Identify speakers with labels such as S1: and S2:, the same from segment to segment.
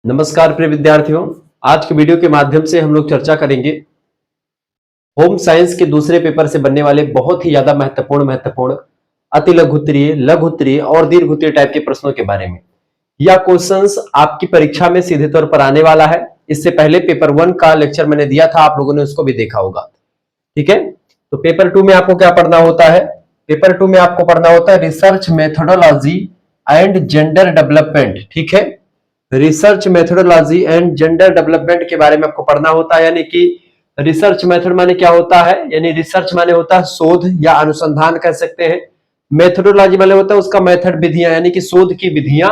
S1: नमस्कार प्रिय विद्यार्थियों, आज के वीडियो के माध्यम से हम लोग चर्चा करेंगे होम साइंस के दूसरे पेपर से बनने वाले बहुत ही ज्यादा महत्वपूर्ण अति लघुत्तरीय, लघुत्तरीय और दीर्घोत्तरीय टाइप के प्रश्नों के बारे में। यह क्वेश्चंस आपकी परीक्षा में सीधे तौर पर आने वाला है। इससे पहले पेपर 1 का लेक्चर मैंने दिया था, आप लोगों ने उसको भी देखा होगा। ठीक है, तो पेपर 2 में आपको क्या पढ़ना होता है? पेपर 2 में आपको पढ़ना होता है research methodology and gender development. ठीक है, research methodology and gender development के बारे में आपको पढ़ना होता है। यानी कि रिसर्च मेथड माने क्या होता है? यानी रिसर्च माने होता है शोध या अनुसंधान कह सकते हैं। मेथोडोलॉजी माने होता है उसका मेथड, विधियां, यानी कि शोध की विधियां।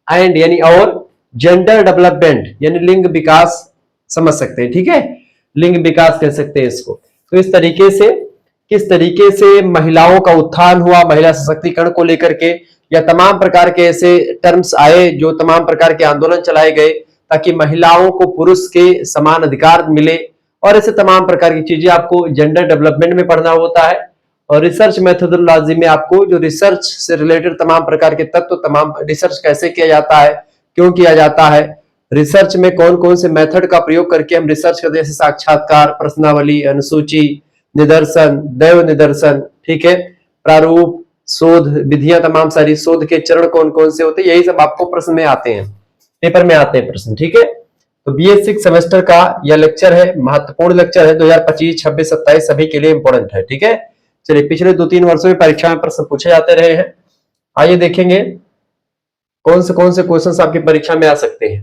S1: एंड यानी और जेंडर डेवलपमेंट यानी लिंग विकास समझ सकते हैं। ठीक है, लिंग विकास कह सकते हैं इसको। तो इस तरीके से किस तरीके से महिलाओं का उत्थान हुआ, महिला सशक्तिकरण को लेकर के, या तमाम प्रकार के ऐसे टर्म्स आए जो तमाम प्रकार के आंदोलन चलाए गए ताकि महिलाओं को पुरुष के समान अधिकार मिले, और ऐसे तमाम प्रकार की चीजें आपको जेंडर डेवलपमेंट में पढ़ना होता है। और रिसर्च मेथोडोलॉजी में आपको जो रिसर्च से रिलेटेड तमाम प्रकार के तत्व, तमाम रिसर्च कैसे किया जाता है, क्यों किया जाता है, रिसर्च में कौन कौन से मेथड का प्रयोग करके हम रिसर्च करते हैं, जैसे साक्षात्कार, प्रश्नावली, अनुसूची, निदर्शन, दैव निदर्शन, ठीक है, प्रारूप, शोध विधियां, तमाम सारी शोध के चरण कौन कौन से होते हैं, यही सब आपको प्रश्न में आते हैं, पेपर में आते हैं प्रश्न। ठीक है, तो बीए 6 सेमेस्टर का यह लेक्चर है, महत्वपूर्ण लेक्चर है, 2025, 26, 27 सभी के लिए इंपॉर्टेंट है। ठीक है, चलिए, पिछले 2-3 वर्षों में परीक्षा में प्रश्न पूछे जाते रहे हैं। आइए देखेंगे कौन से क्वेश्चंस आपकी परीक्षा में आ सकते हैं।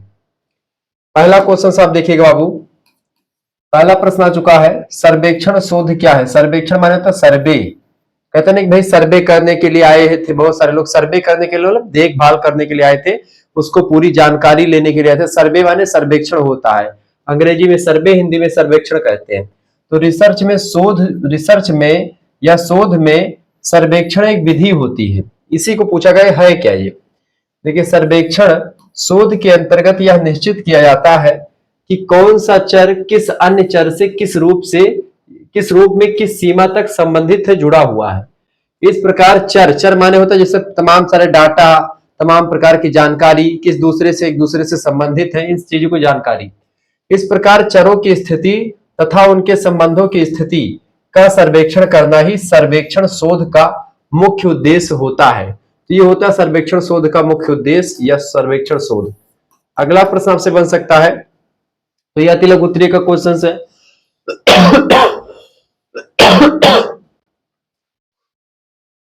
S1: पहला क्वेश्चन आप देखिएगा बाबू, पहला प्रश्न आ चुका है, सर्वेक्षण शोध क्या है? सर्वेक्षण माने तो सर्वे, कहते नहीं कि भाई सर्वे करने के लिए आए थे, बहुत सारे लोग सर्वे करने के लिए, देखभाल करने के लिए आए थे, उसको पूरी जानकारी लेने के लिए आए थे। सर्वे माने सर्वेक्षण होता है, अंग्रेजी में सर्वे, हिंदी में सर्वेक्षण कहते हैं। तो रिसर्च में शोध, रिसर्च में या शोध में सर्वेक्षण एक विधि होती है, इसी को पूछा गया है क्या ये। देखिए, सर्वेक्षण शोध के अंतर्गत यह निश्चित किया जाता है कि कौन सा चर किस अन्य चर से किस रूप में किस सीमा तक संबंधित है, जुड़ा हुआ है। इस प्रकार चर माने होता है जैसे तमाम सारे डाटा, तमाम प्रकार की जानकारी किस दूसरे से एक दूसरे से संबंधित है, इस चीजों को जानकारी। इस प्रकार चरों की स्थिति तथा उनके संबंधों की स्थिति का सर्वेक्षण करना ही सर्वेक्षण शोध का मुख्य उद्देश्य होता है। तो ये होता है सर्वेक्षण शोध का मुख्य उद्देश्य या सर्वेक्षण शोध। अगला प्रश्न आपसे बन सकता है, तो यह अति लघुत्तरीय का क्वेश्चन है।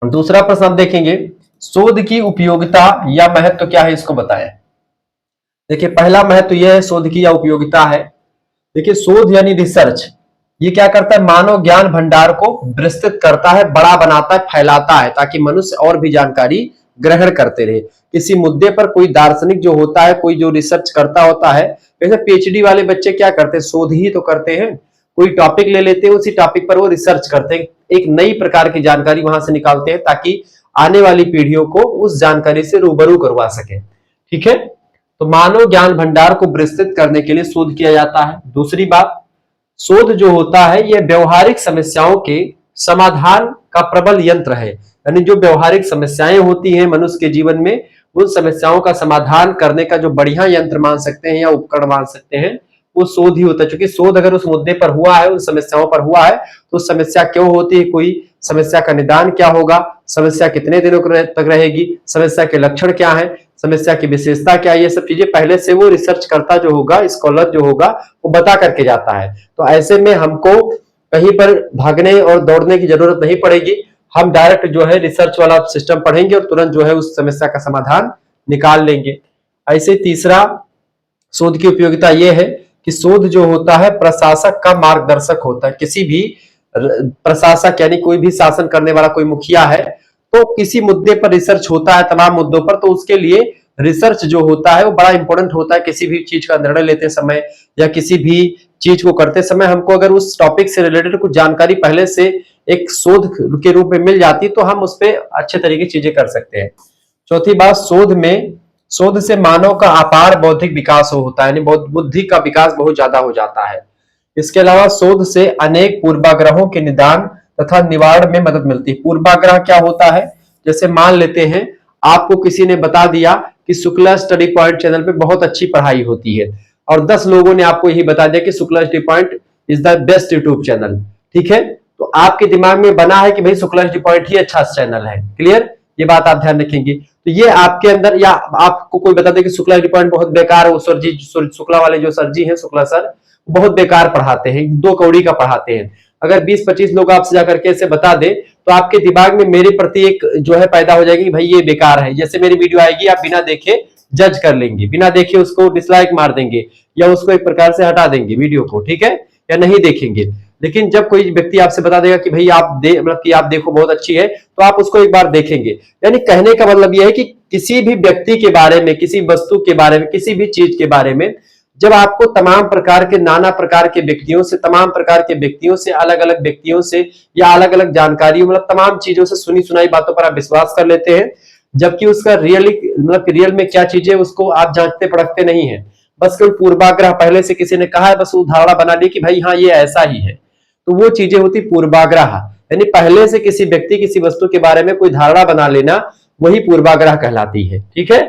S1: दूसरा प्रश्न आप देखेंगे, शोध की उपयोगिता या महत्व क्या है, इसको बताएं। देखिए, पहला महत्व यह है शोध की या उपयोगिता है। देखिए, शोध यानी रिसर्च, ये क्या करता है? मानव ज्ञान भंडार को विस्तृत करता है, बड़ा बनाता है, फैलाता है, ताकि मनुष्य और भी जानकारी ग्रहण करते रहे। किसी मुद्दे पर कोई दार्शनिक जो होता है, कोई जो रिसर्च करता होता है, जैसे पीएचडी वाले बच्चे क्या करते हैं? शोध ही तो करते हैं, कोई टॉपिक ले लेते हैं, उसी टॉपिक पर वो रिसर्च करते हैं, एक नई प्रकार की जानकारी वहां से निकालते हैं ताकि आने वाली पीढ़ियों को उस जानकारी से रूबरू करवा सके। ठीक है, तो मानव ज्ञान भंडार को विस्तृत करने के लिए शोध किया जाता है। दूसरी बात, शोध जो होता है यह व्यवहारिक समस्याओं के समाधान का प्रबल यंत्र है। यानी जो व्यवहारिक समस्याएं होती हैं मनुष्य के जीवन में, उन समस्याओं का समाधान करने का जो बढ़िया यंत्र मान सकते हैं या उपकरण मान सकते हैं, वो शोध ही होता है। क्योंकि शोध अगर उस मुद्दे पर हुआ है, उन समस्याओं पर हुआ है, तो समस्या क्यों होती है, कोई समस्या का निदान क्या होगा, समस्या कितने दिनों तक रहेगी, समस्या के लक्षण क्या है, समस्या की विशेषता क्या है, ये सब चीजें पहले से वो रिसर्च करता जो होगा, स्कॉलर जो होगा, वो बता करके जाता है। तो ऐसे में हमको कहीं पर भागने और दौड़ने की जरूरत नहीं पड़ेगी, हम डायरेक्ट जो है रिसर्च वाला सिस्टम पढ़ेंगे और तुरंत जो है उस समस्या का समाधान निकाल लेंगे। ऐसे तीसरा शोध की उपयोगिता यह है कि शोध जो होता है प्रशासक का मार्गदर्शक होता है। किसी भी प्रशासक यानी कोई भी शासन करने वाला कोई मुखिया है, तो किसी मुद्दे पर रिसर्च होता है, तमाम मुद्दों पर, तो उसके लिए रिसर्च जो होता है वो बड़ा इंपॉर्टेंट होता है। किसी भी चीज का निर्णय लेते समय या किसी भी चीज को करते समय हमको अगर उस टॉपिक से रिलेटेड कुछ जानकारी पहले से एक शोध के रूप में मिल जाती, तो हम उस पर अच्छे तरीके चीजें कर सकते हैं। चौथी बात, शोध से मानव का अपार बौद्धिक विकास होता है, यानी बुद्धि का विकास बहुत ज्यादा हो जाता है। इसके अलावा शोध से अनेक पूर्वाग्रहों के निदान तथा निवारण में मदद मिलती है। पूर्वाग्रह क्या होता है? जैसे मान लेते हैं आपको किसी ने बता दिया कि शुक्ला स्टडी पॉइंट चैनल पे बहुत अच्छी पढ़ाई होती है, और 10 लोगों ने आपको यही बता दिया कि Shukla study point is the best YouTube channel. ठीक है, तो आपके दिमाग में बना है कि भाई शुक्ला स्टडी पॉइंट ही अच्छा चैनल है। क्लियर, ये बात आप ध्यान रखेंगे। तो ये आपके अंदर, या आपको कोई बता दे कि शुक्ला स्टडी पॉइंट बहुत बेकार है, वो सर जी, शुक्ला वाले जो सर जी हैं, शुक्ला सर बहुत बेकार पढ़ाते हैं, 2 कौड़ी का पढ़ाते हैं। अगर 20-25 लोग आपसे जाकर के ऐसे बता दे तो आपके दिमाग में मेरे प्रति एक जो है पैदा हो जाएगी, भाई ये बेकार है। जैसे मेरी वीडियो आएगी, आप बिना देखे जज कर लेंगे, बिना देखे उसको डिसलाइक मार देंगे, या उसको एक प्रकार से हटा देंगे वीडियो को, ठीक है, या नहीं देखेंगे। लेकिन जब कोई व्यक्ति आपसे बता देगा कि भाई मतलब कि आप देखो बहुत अच्छी है, तो आप उसको एक बार देखेंगे। यानी कहने का मतलब यह है कि किसी भी व्यक्ति के बारे में, किसी वस्तु के बारे में, किसी भी चीज के बारे में जब आपको तमाम प्रकार के, नाना प्रकार के व्यक्तियों से, तमाम प्रकार के व्यक्तियों से, अलग अलग व्यक्तियों से, या अलग अलग जानकारी, मतलब तमाम चीजों से सुनी सुनाई बातों पर आप विश्वास कर लेते हैं, जबकि उसका रियल में क्या चीज है उसको आप जांचते परखते नहीं है। बस कोई पूर्वाग्रह, पहले से किसी ने कहा है, बस उदाहरण बना ली कि भाई हाँ ये ऐसा ही है, तो वो चीजें होती पूर्वाग्रह। यानी पहले से किसी व्यक्ति, किसी वस्तु के बारे में कोई धारणा बना लेना, वही पूर्वाग्रह कहलाती है। ठीक है,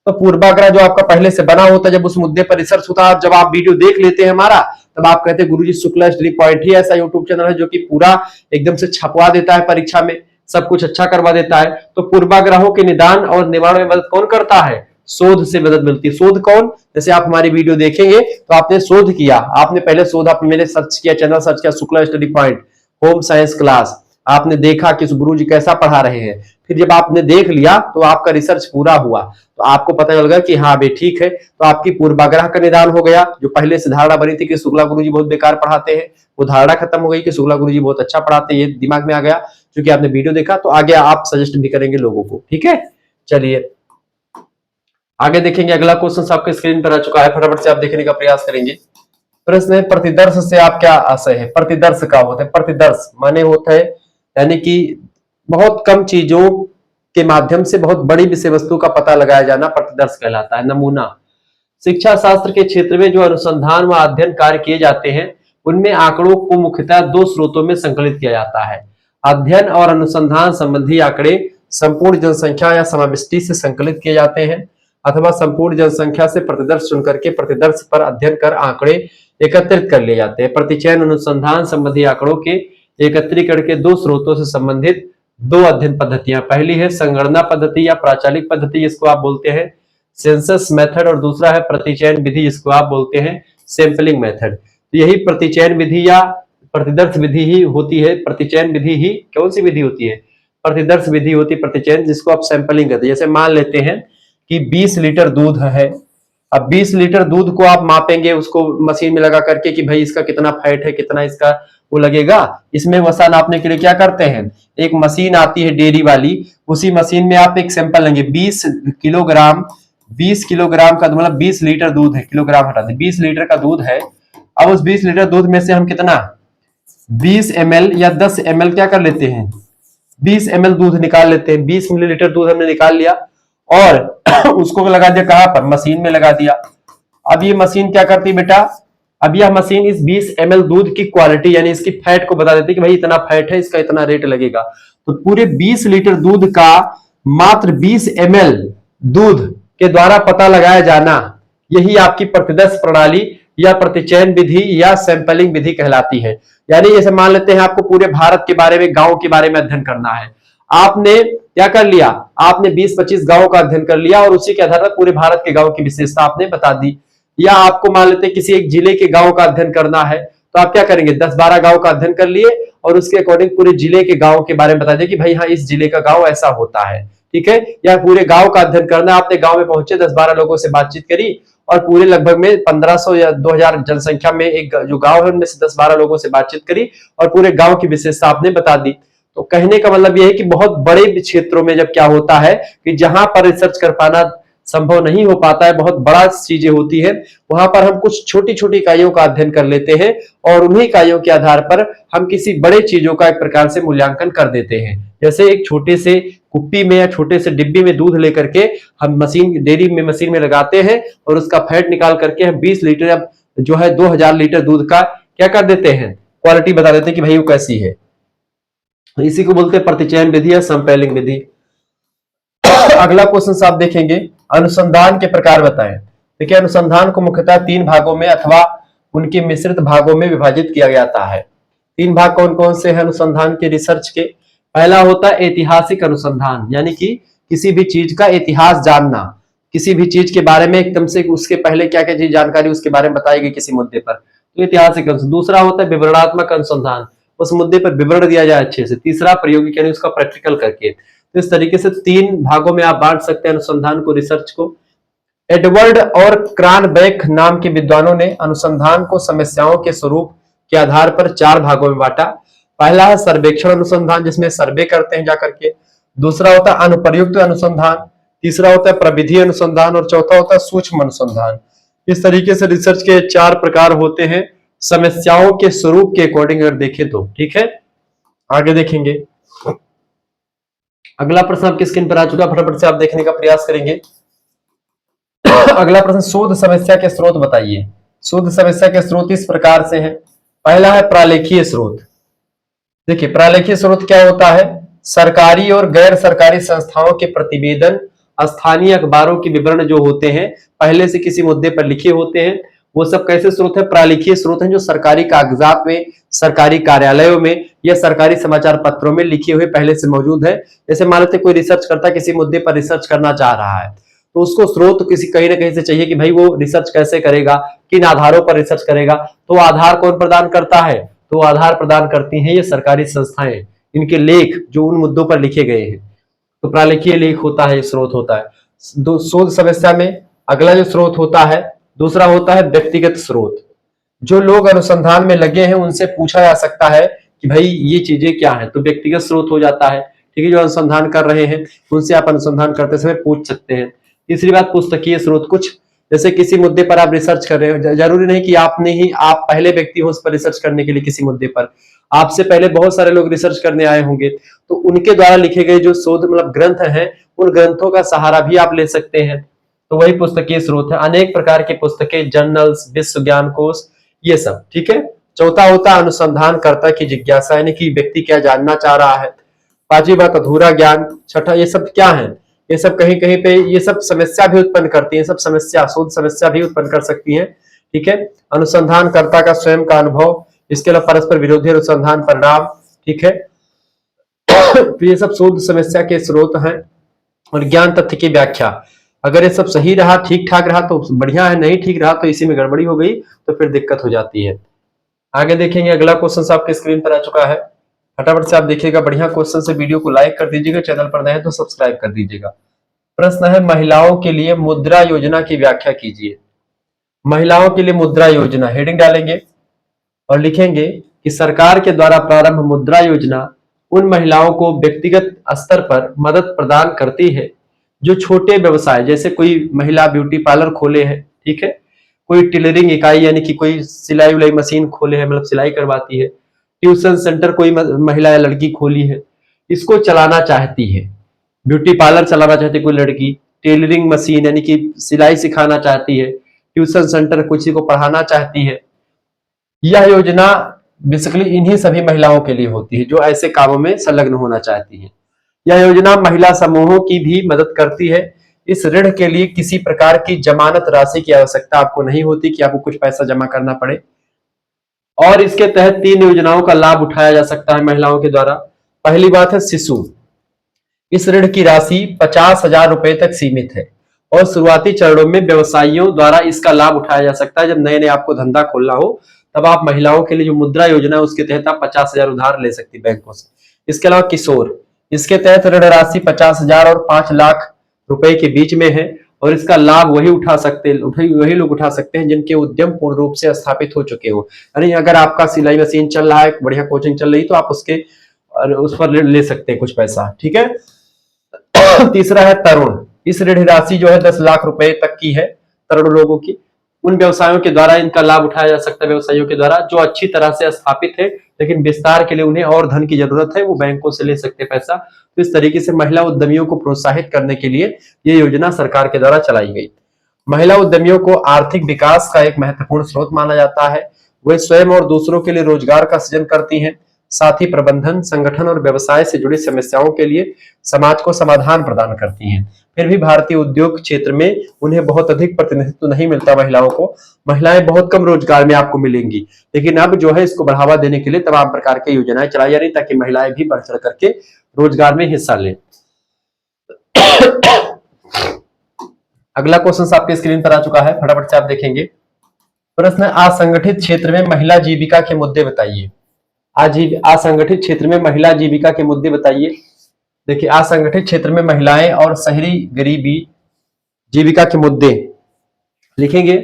S1: तो पूर्वाग्रह जो आपका पहले से बना होता है, जब उस मुद्दे पर रिसर्च होता है, जब आप वीडियो देख लेते हैं हमारा, तब आप कहते हैं गुरुजी शुक्ला स्टडी पॉइंट ही ऐसा यूट्यूब चैनल है जो कि पूरा एकदम से छपवा देता है, परीक्षा में सब कुछ अच्छा करवा देता है। तो पूर्वाग्रहों के निदान और निवारण में मदद कौन करता है? शोध से मदद मिलती है। शोध कौन? जैसे आप हमारी वीडियो देखेंगे तो आपने शोध किया, आपने पहले शोध, आपने मैंने सर्च किया, चैनल सर्च किया Shukla study point home science class, आपने देखा कि गुरुजी कैसा पढ़ा रहे हैं। फिर जब आपने देख लिया तो आपका रिसर्च पूरा हुआ, तो आपको पता चल गया कि हाँ भाई ठीक है, तो आपकी पूर्वाग्रह का निदान हो गया। जो पहले से धारणा बनी थी कि शुक्ला गुरुजी बहुत बेकार पढ़ाते हैं, वो धारणा खत्म हो गई कि शुक्ला गुरुजी बहुत अच्छा पढ़ाते हैं, ये दिमाग में आ गया क्योंकि आपने वीडियो देखा। तो आगे आप सजेस्ट भी करेंगे लोगों को। ठीक है, चलिए आगे देखेंगे। अगला क्वेश्चन आपके स्क्रीन पर आ चुका है, फटाफट से आप देखने का प्रयास करेंगे। प्रश्न है, प्रतिदर्श से आप क्या आशय है? प्रतिदर्श का होता है, प्रतिदर्श माने होता है यानी कि बहुत कम चीजों के माध्यम से बहुत बड़ी विषय वस्तु का पता लगाया जाना प्रतिदर्श कहलाता है। नमूना, शिक्षा शास्त्र के क्षेत्र में जो अनुसंधान व अध्ययन कार्य किए जाते हैं, उनमें आंकड़ों को मुख्यतः 2 स्रोतों में संकलित किया जाता है। अध्ययन और अनुसंधान संबंधी आंकड़े संपूर्ण जनसंख्या या समाविष्टि से संकलित किए जाते हैं, अथवा संपूर्ण जनसंख्या से प्रतिदर्श चुन करके प्रतिदर्श पर अध्ययन कर आंकड़े एकत्रित कर लिए जाते हैं। प्रतिचयन अनुसंधान संबंधी आंकड़ों के एकत्रीकरण के 2 स्रोतों से संबंधित 2 अध्ययन पद्धतियां, पहली है संगणना पद्धति या प्राचालिक पद्धति, जिसको आप बोलते हैं सेंसस मेथड, और दूसरा है प्रतिचयन विधि, जिसको आप बोलते हैं सैंपलिंग मेथड। तो यही प्रतिचयन विधि या प्रतिदर्श विधि ही होती है। प्रतिचयन विधि ही कौन सी विधि होती है? प्रतिदर्श विधि होती है प्रतिचयन, जिसको आप सैंपलिंग कहते हैं। जैसे मान लेते हैं कि 20 लीटर दूध है, अब 20 लीटर दूध को आप मापेंगे, उसको मशीन में लगा करके कि भाई इसका कितना फैट है, कितना इसका वो लगेगा। इसमें वसा नापने के लिए क्या करते हैं, एक मशीन आती है डेयरी वाली, उसी मशीन में आप एक सैंपल लेंगे 20 किलोग्राम का, मतलब 20 लीटर दूध है, किलोग्राम हटा दें, 20 लीटर का दूध है। अब उस 20 लीटर दूध में से हम कितना 20 ml या 10 ml क्या कर लेते हैं, 20 ml दूध निकाल लेते हैं। 20 मिलीलीटर दूध हमने निकाल लिया और उसको लगा दिया कहां पर, मशीन में लगा दिया। अब ये मशीन क्या करती है बेटा, अब यह मशीन इस 20 ml दूध की क्वालिटी यानी इसकी फैट को बता देती है कि भाई इतना फैट है, इसका इतना रेट लगेगा। तो पूरे 20 लीटर दूध का मात्र 20 ml दूध के द्वारा पता लगाया जाना, यही आपकी प्रतिदर्श प्रणाली या प्रतिचयन विधि या सैंपलिंग विधि कहलाती है। यानी जैसे मान लेते हैं आपको पूरे भारत के बारे में, गांव के बारे में अध्ययन करना है, आपने क्या कर लिया, आपने 20-25 गांव का अध्ययन कर लिया और उसी के आधार पर पूरे भारत के गांव की विशेषता आपने बता दी। या आपको मान लेते हैं किसी एक जिले के गांव का अध्ययन करना है, तो आप क्या करेंगे, 10-12 गांव का अध्ययन कर लिए और उसके अकॉर्डिंग पूरे जिले के गांव के बारे में बता दिया कि भाई हाँ इस जिले का गांव ऐसा होता है। ठीक है, या पूरे गांव का अध्ययन करना, आपने गांव में पहुंचे, 10-12 लोगों से बातचीत करी और पूरे लगभग में 1500 या 2000 जनसंख्या में एक जो गांव है उनमें से 10-12 लोगों से बातचीत करी और पूरे गांव की विशेषता आपने बता दी। तो कहने का मतलब यह है कि बहुत बड़े क्षेत्रों में जब क्या होता है कि जहां पर रिसर्च कर पाना संभव नहीं हो पाता है, बहुत बड़ा चीजें होती है, वहां पर हम कुछ छोटी छोटी इकाइयों का अध्ययन कर लेते हैं और उन्हीं इकाइयों के आधार पर हम किसी बड़े चीजों का एक प्रकार से मूल्यांकन कर देते हैं। जैसे एक छोटे से कुप्पी में या छोटे से डिब्बी में दूध लेकर के हम डेयरी में मशीन में लगाते हैं और उसका फैट निकाल करके हम 20 लीटर जो है 2000 लीटर दूध का क्या कर देते हैं, क्वालिटी बता देते हैं कि भाई वो कैसी है। इसी को बोलते हैं प्रतिचयन विधि या सैंपलिंग विधि। अगला क्वेश्चन आप देखेंगे, अनुसंधान के प्रकार बताएं। देखिए, अनुसंधान को मुख्यतः 3 भागों में अथवा उनके मिश्रित भागों में विभाजित किया जाता है। 3 भाग कौन कौन से हैं अनुसंधान के, रिसर्च के? पहला होता है ऐतिहासिक अनुसंधान, यानी कि किसी भी चीज का इतिहास जानना, किसी भी चीज के बारे में एकदम से उसके पहले क्या क्या चीज जानकारी उसके बारे में बताई गई किसी मुद्दे पर, तो ऐतिहासिक अनुसंधान। दूसरा होता है विवरणात्मक अनुसंधान, उस मुद्दे पर विवरण दिया जाए अच्छे से। तीसरा प्रायोगिक, यानी उसका प्रैक्टिकल करके। तो इस तरीके से 3 भागों में आप बांट सकते हैं अनुसंधान को, रिसर्च को। एडवर्ड और क्रानबेक नाम के विद्वानों ने अनुसंधान को समस्याओं के स्वरूप के आधार पर 4 भागों में बांटा। पहला है सर्वेक्षण अनुसंधान, जिसमें सर्वे करते हैं जाकर के। दूसरा होता है अनुप्रयुक्त अनुसंधान। तीसरा होता है प्रविधि अनुसंधान और चौथा होता है सूक्ष्म अनुसंधान। इस तरीके से रिसर्च के 4 प्रकार होते हैं समस्याओं के स्वरूप के अकॉर्डिंग अगर देखें तो। ठीक है, आगे देखेंगे। अगला प्रश्न आपकी स्क्रीन पर आ चुका, फटाफट से आप देखने का प्रयास करेंगे। अगला प्रश्न, शोध समस्या के स्रोत बताइए। शोध समस्या के स्रोत इस प्रकार से हैं। पहला है प्रालेखीय स्रोत। देखिए, प्रालेखीय स्रोत क्या होता है? सरकारी और गैर सरकारी संस्थाओं के प्रतिवेदन, स्थानीय अखबारों के विवरण जो होते हैं, पहले से किसी मुद्दे पर लिखे होते हैं, वो सब कैसे स्रोत है? प्रालेखीय स्रोत हैं, जो सरकारी कागजात में, सरकारी कार्यालयों में या सरकारी समाचार पत्रों में लिखे हुए पहले से मौजूद है। जैसे मान लेते कोई रिसर्च करता है, किसी मुद्दे पर रिसर्च करना चाह रहा है, तो उसको स्रोत किसी कहीं ना कहीं से चाहिए कि भाई वो रिसर्च कैसे करेगा, किन आधारों पर रिसर्च करेगा। तो आधार कौन प्रदान करता है? तो आधार प्रदान करती हैं ये सरकारी संस्थाएं, इनके लेख जो उन मुद्दों पर लिखे गए हैं। तो प्रालेखीय लेख होता है, स्रोत होता है। शोध समस्या में अगला जो स्रोत होता है, दूसरा होता है व्यक्तिगत स्रोत। जो लोग अनुसंधान में लगे हैं उनसे पूछा जा सकता है कि भाई ये चीजें क्या है, तो व्यक्तिगत स्रोत हो जाता है। ठीक है, जो अनुसंधान कर रहे हैं उनसे आप अनुसंधान करते समय पूछ सकते हैं। तीसरी बात, पुस्तकीय स्रोत। कुछ जैसे किसी मुद्दे पर आप रिसर्च कर रहे हो, जरूरी नहीं कि आपने ही, आप पहले व्यक्ति हो उस पर रिसर्च करने के लिए, किसी मुद्दे पर आपसे पहले बहुत सारे लोग रिसर्च करने आए होंगे, तो उनके द्वारा लिखे गए जो शोध मतलब ग्रंथ हैं, उन ग्रंथों का सहारा भी आप ले सकते हैं। तो वही पुस्तकीय स्रोत है। अनेक प्रकार की पुस्तकें, जर्नल्स, विश्व ज्ञान कोश, ये सब। ठीक है। चौथा होता है अनुसंधानकर्ता की जिज्ञासा, यानी कि व्यक्ति क्या जानना चाह रहा है। पांचवी बात अधूरा ज्ञान। छठा, ये सब क्या है? ये सब कहीं कहीं पे ये सब समस्या भी उत्पन्न करती है, सब समस्या, शोध समस्या भी उत्पन्न कर सकती है। ठीक है। अनुसंधानकर्ता का स्वयं का अनुभव, इसके अलावा परस्पर विरोधी अनुसंधान परिणाम। ठीक है। तो ये सब शोध समस्या के स्रोत हैं। और ज्ञान तथ्य की व्याख्या, अगर ये सब सही रहा, ठीक ठाक रहा तो बढ़िया है, नहीं ठीक रहा तो इसी में गड़बड़ी हो गई तो फिर दिक्कत हो जाती है। आगे देखेंगे। अगला क्वेश्चन आपके स्क्रीन पर आ चुका है, फटाफट से आप देखिएगा। बढ़िया क्वेश्चन से वीडियो को लाइक कर दीजिएगा, चैनल पर नए हैं तो सब्सक्राइब कर दीजिएगा। प्रश्न है, महिलाओं के लिए मुद्रा योजना की व्याख्या कीजिए। महिलाओं के लिए मुद्रा योजना, हेडिंग डालेंगे और लिखेंगे कि सरकार के द्वारा प्रारंभ मुद्रा योजना उन महिलाओं को व्यक्तिगत स्तर पर मदद प्रदान करती है जो छोटे व्यवसाय, जैसे कोई महिला ब्यूटी पार्लर खोले है, ठीक है, कोई टेलरिंग इकाई यानी कि कोई सिलाई उलाई मशीन खोले है, मतलब सिलाई करवाती है, ट्यूशन सेंटर कोई महिला या लड़की खोली है, इसको चलाना चाहती है, ब्यूटी पार्लर चलाना चाहती है कोई लड़की, टेलरिंग मशीन यानी कि सिलाई सिखाना चाहती है, ट्यूशन सेंटर किसी को पढ़ाना चाहती है। यह योजना बेसिकली इन्हीं सभी महिलाओं के लिए होती है जो ऐसे कामों में संलग्न होना चाहती हैं। यह योजना महिला समूहों की भी मदद करती है। इस ऋण के लिए किसी प्रकार की जमानत राशि की आवश्यकता आपको नहीं होती कि आपको कुछ पैसा जमा करना पड़े। और इसके तहत 3 योजनाओं का लाभ उठाया जा सकता है महिलाओं के द्वारा। पहली बात है शिशु। इस ऋण की राशि 50,000 रुपए तक सीमित है और शुरुआती चरणों में व्यवसायियों द्वारा इसका लाभ उठाया जा सकता है। जब नए नए आपको धंधा खोलना हो तब आप महिलाओं के लिए जो मुद्रा योजना है उसके तहत आप 50,000 उधार ले सकती बैंकों से। इसके अलावा किशोर, इसके तहत ऋण राशि 50,000 और 5 लाख रुपए के बीच में है और इसका लाभ वही वही लोग उठा सकते हैं जिनके उद्यम पूर्ण रूप से स्थापित हो चुके हो। यानी अगर आपका सिलाई मशीन चल रहा है, बढ़िया कोचिंग चल रही, तो आप उस पर ले सकते हैं कुछ पैसा। ठीक है। तीसरा है तरुण। इस ऋण राशि जो है 10 लाख रुपए तक की है तरुण लोगों की। उन व्यवसायों के द्वारा इनका लाभ उठाया जा सकता है, व्यवसायियों के द्वारा जो अच्छी तरह से स्थापित है लेकिन विस्तार के लिए उन्हें और धन की जरूरत है, वो बैंकों से ले सकते हैं पैसा। तो इस तरीके से महिला उद्यमियों को प्रोत्साहित करने के लिए ये योजना सरकार के द्वारा चलाई गई। महिला उद्यमियों को आर्थिक विकास का एक महत्वपूर्ण स्रोत माना जाता है। वे स्वयं और दूसरों के लिए रोजगार का सृजन करती हैं। साथ ही प्रबंधन, संगठन और व्यवसाय से जुड़ी समस्याओं के लिए समाज को समाधान प्रदान करती हैं। फिर भी भारतीय उद्योग क्षेत्र में उन्हें बहुत अधिक प्रतिनिधित्व नहीं मिलता महिलाओं को। महिलाएं बहुत कम रोजगार में आपको मिलेंगी, लेकिन अब जो है इसको बढ़ावा देने के लिए तमाम प्रकार की योजनाएं चलाई जा रही ताकि महिलाएं भी बढ़ चढ़ करके रोजगार में हिस्सा लें। अगला क्वेश्चन आपके स्क्रीन पर आ चुका है, फटाफट से आप देखेंगे। प्रश्न, असंगठित क्षेत्र में महिला जीविका के मुद्दे बताइए। असंगठित क्षेत्र में महिला जीविका के मुद्दे बताइए। देखिए, असंगठित क्षेत्र में महिलाएं और शहरी गरीबी जीविका के मुद्दे लिखेंगे।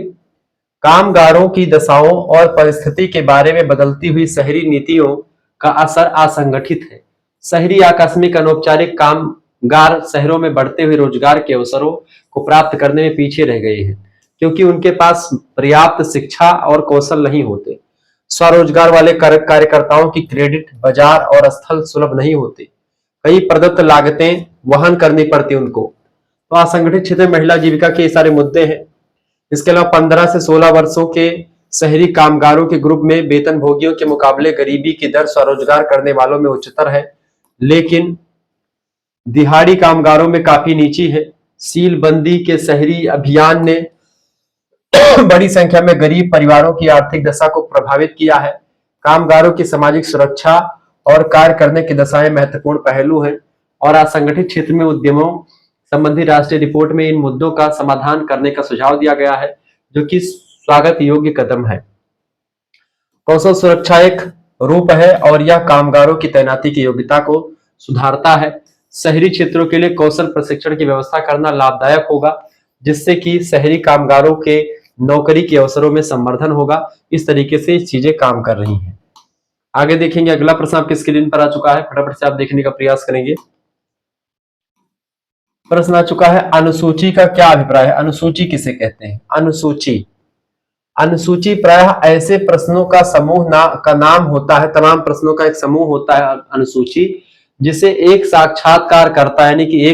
S1: कामगारों की दशाओं और परिस्थिति के बारे में बदलती हुई शहरी नीतियों का असर असंगठित है। शहरी आकस्मिक अनौपचारिक कामगार शहरों में बढ़ते हुए रोजगार के अवसरों को प्राप्त करने में पीछे रह गए हैं, क्योंकि उनके पास पर्याप्त शिक्षा और कौशल नहीं होते। स्वरोजगार वाले कार्यकर्ताओं की क्रेडिट, बाजार और स्थल सुलभ नहीं होते। कई प्रदत्त लागतें वहन करनी पड़ती उनको। तो असंगठित क्षेत्र में महिला जीविका के सारे मुद्दे हैं। इसके अलावा 15 से 16 वर्षों के शहरी कामगारों के ग्रुप में वेतन भोगियों के मुकाबले गरीबी की दर स्वरोजगार करने वालों में उच्चतर है, लेकिन दिहाड़ी कामगारों में काफी नीची है। सीलबंदी के शहरी अभियान ने बड़ी संख्या में गरीब परिवारों की आर्थिक दशा को प्रभावित किया है। कामगारों की सामाजिक सुरक्षा और कार्य करने की दशाएं महत्वपूर्ण पहलू हैं, और असंगठित क्षेत्र में उद्यमों संबंधी राष्ट्रीय रिपोर्ट में इन मुद्दों का समाधान करने का सुझाव दिया गया है, जो कि स्वागत योग्य कदम है। कौशल सुरक्षा एक रूप है और यह कामगारों की तैनाती की योग्यता को सुधारता है। शहरी क्षेत्रों के लिए कौशल प्रशिक्षण की व्यवस्था करना लाभदायक होगा, जिससे कि शहरी कामगारों के नौकरी के अवसरों में संवर्धन होगा। इस तरीके से चीजें काम कर रही हैं। आगे देखेंगे, अगला प्रश्न आपके स्क्रीन पर आ चुका है, फटाफट से आप देखने का प्रयास करेंगे। प्रश्न आ चुका है, अनुसूची का क्या अभिप्राय है? अनुसूची किसे कहते हैं? अनुसूची प्रायः ऐसे प्रश्नों का समूह का नाम होता है, तमाम प्रश्नों का एक समूह होता है अनुसूची, जिसे एक साक्षात्कार करता है, यानी कि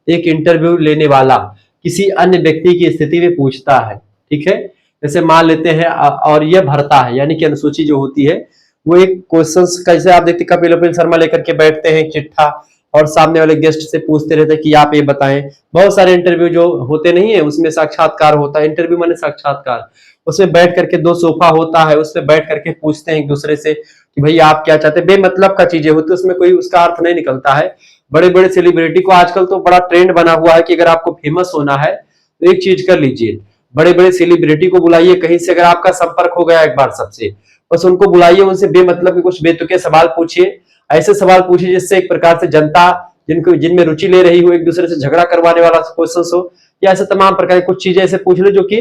S1: एक इंटरव्यू लेने वाला किसी अन्य व्यक्ति की स्थिति में पूछता है। ठीक है, जैसे मान लेते हैं और यह भरता है, यानी कि अनुसूची जो होती है वो एक क्वेश्चंस, कैसे आप देखते कपिल शर्मा लेकर के बैठते हैं चिट्ठा और सामने वाले गेस्ट से पूछते रहते हैं कि आप ये बताएं। बहुत सारे इंटरव्यू जो होते नहीं है उसमें साक्षात्कार होता है, इंटरव्यू माने साक्षात्कार। उसमें बैठ करके 2 सोफा होता है, उसमें बैठ करके पूछते हैं एक दूसरे से कि भाई आप क्या चाहते हैं। बेमतलब का चीजें होती है, उसमें कोई उसका अर्थ नहीं निकलता है। बड़े बड़े सेलिब्रिटी को आजकल तो बड़ा ट्रेंड बना हुआ है कि अगर आपको फेमस होना है तो एक चीज कर लीजिए, बड़े बड़े सेलिब्रिटी को बुलाइए कहीं से, अगर आपका संपर्क हो गया एक बार सबसे, बस उनको बुलाइए, उनसे बेमतलब के कुछ बेतुके सवाल पूछिए। ऐसे सवाल पूछिए जिससे एक प्रकार से जनता जिनमें रुचि ले रही हो, एक दूसरे से झगड़ा करवाने वाला क्वेश्चन हो, या ऐसे तमाम प्रकार की कुछ चीजें ऐसे पूछ लो जो कि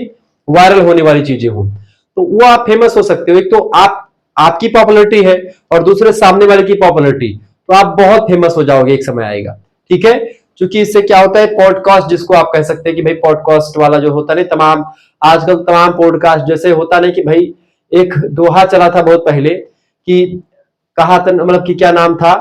S1: वायरल होने वाली चीजें हो, तो वो आप फेमस हो सकते हो। एक तो आपकी पॉपुलैरिटी है और दूसरे सामने वाले की पॉपुलैरिटी, तो आप बहुत फेमस हो जाओगे, एक समय आएगा। ठीक है, क्योंकि इससे क्या होता है, पॉडकास्ट जिसको आप कह सकते हैं कि भाई पॉडकास्ट वाला जो होता है, आजकल तमाम पॉडकास्ट जैसे होता नहीं कि भाई एक दोहा चला था बहुत पहले कि कहा था, मतलब कि क्या नाम था,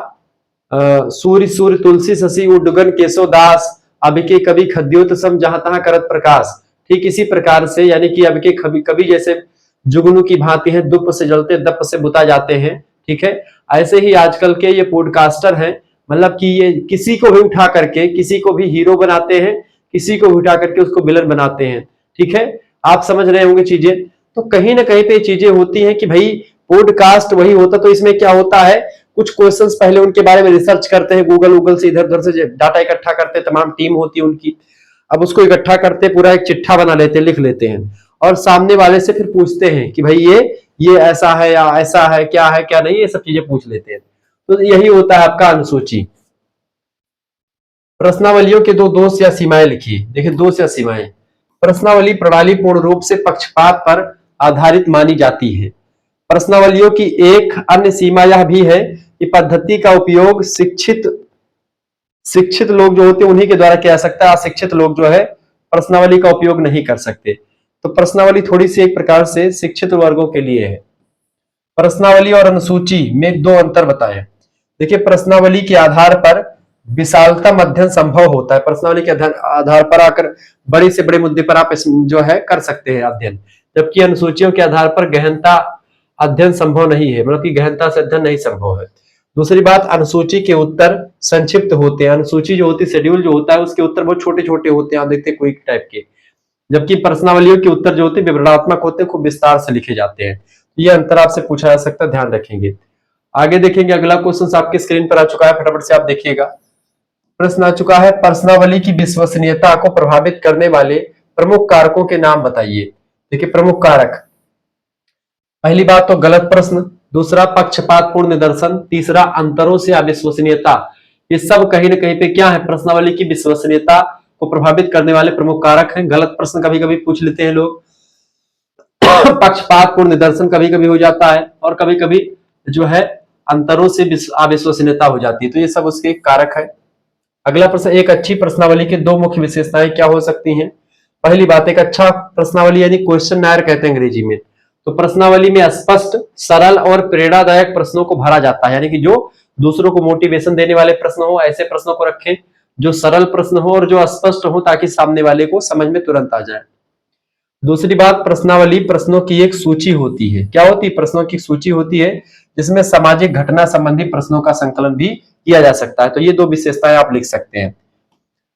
S1: सूर्य सूर्य तुलसी शशि उडगन केशव दास, अब के कभी खद्योत सम जहां तहां करत प्रकाश। ठीक इसी प्रकार से, यानी कि अब के कभी जैसे जुगनू की भांति है, दुप से जलते दप से बुता जाते हैं। ठीक है, ऐसे ही आजकल के ये पॉडकास्टर हैं, मतलब कि ये किसी को भी उठा करके किसी को भी हीरो बनाते हैं, किसी को भी उठा करके उसको विलन बनाते हैं। ठीक है, आप समझ रहे होंगे चीजें। तो कहीं ना कहीं पे चीजें होती हैं कि भाई पॉडकास्ट वही होता, तो इसमें क्या होता है, कुछ क्वेश्चंस पहले उनके बारे में रिसर्च करते हैं, गूगल से इधर उधर से डाटा इकट्ठा करते हैं, तमाम टीम होती है उनकी। अब उसको इकट्ठा करते, पूरा एक चिट्ठा बना लेते हैं, लिख लेते हैं, और सामने वाले से फिर पूछते हैं कि भाई ये ऐसा है या ऐसा है क्या नहीं, ये सब चीजें पूछ लेते हैं। तो यही होता है आपका अनुसूची। प्रश्नावलियों के 2 दोष या सीमाएं लिखिए। देखिए, दोष या सीमाएं। प्रश्नावली प्रणाली पूर्ण रूप से पक्षपात पर आधारित मानी जाती है। प्रश्नावलियों की एक अन्य सीमा यह भी है कि पद्धति का उपयोग शिक्षित लोग जो होते हैं उन्हीं के द्वारा किया जा सकता है, अशिक्षित लोग जो है प्रश्नावली का उपयोग नहीं कर सकते। तो प्रश्नावली थोड़ी सी एक प्रकार से शिक्षित वर्गों के लिए है। प्रश्नावली और अनुसूची में 2 अंतर बताएं। देखिए, प्रश्नावली के आधार पर विशालतम अध्ययन संभव होता है। प्रश्नावली के आधार पर आकर बड़े से बड़े मुद्दे पर आप जो है कर सकते हैं अध्ययन, जबकि अनुसूचियों के आधार पर गहनता अध्ययन संभव नहीं है, मतलब कि गहनता से अध्ययन नहीं संभव है। दूसरी बात, अनुसूची के उत्तर संक्षिप्त होते हैं। अनुसूची जो होती है, शेड्यूल जो होता है, उसके उत्तर बहुत छोटे छोटे होते हैं, आप देखते हैं क्विक टाइप के, जबकि प्रश्नावलियों के उत्तर जो होते हैं विवरणात्मक होते हैं, खूब विस्तार से लिखे जाते हैं। ये अंतर आपसे पूछा जा सकता है, ध्यान रखेंगे। आगे देखेंगे, अगला क्वेश्चन आपके स्क्रीन पर आ चुका है, फटाफट से आप देखिएगा। प्रश्न आ चुका है, प्रश्नावली की विश्वसनीयता को प्रभावित करने वाले प्रमुख कारकों के नाम बताइए। देखिए, प्रमुख कारक, पहली बात तो गलत प्रश्न, दूसरा पक्षपातपूर्ण निदर्शन, तीसरा अंतरों से अविश्वसनीयता। ये सब कहीं ना कहीं पे क्या है, प्रश्नावली की विश्वसनीयता को प्रभावित करने वाले प्रमुख कारक हैं। गलत प्रश्न कभी कभी पूछ लेते हैं लोग, पक्षपातपूर्ण निदर्शन कभी कभी हो जाता है, और कभी कभी जो है अंतरों से अविश्वसनीयता हो जाती है, तो ये सब उसके कारक है। अगला प्रश्न, एक अच्छी प्रश्नावली की दो मुख्य विशेषताएं क्या हो सकती हैं। पहली बात, एक अच्छा प्रश्नावली यानी क्वेश्चनर कहते हैं अंग्रेजी में, तो प्रश्नावली में स्पष्ट, सरल और प्रेरणादायक प्रश्नों को भरा जाता है, यानी कि जो दूसरों को मोटिवेशन देने वाले प्रश्न हो, ऐसे प्रश्नों को रखें जो सरल प्रश्न हो और जो स्पष्ट हो, ताकि सामने वाले को समझ में तुरंत आ जाए। दूसरी बात, प्रश्नावली प्रश्नों की एक सूची होती है। क्या होती है, प्रश्नों की सूची होती है, जिसमें सामाजिक घटना संबंधी प्रश्नों का संकलन भी किया जा सकता है। तो ये दो विशेषताएं आप लिख सकते हैं।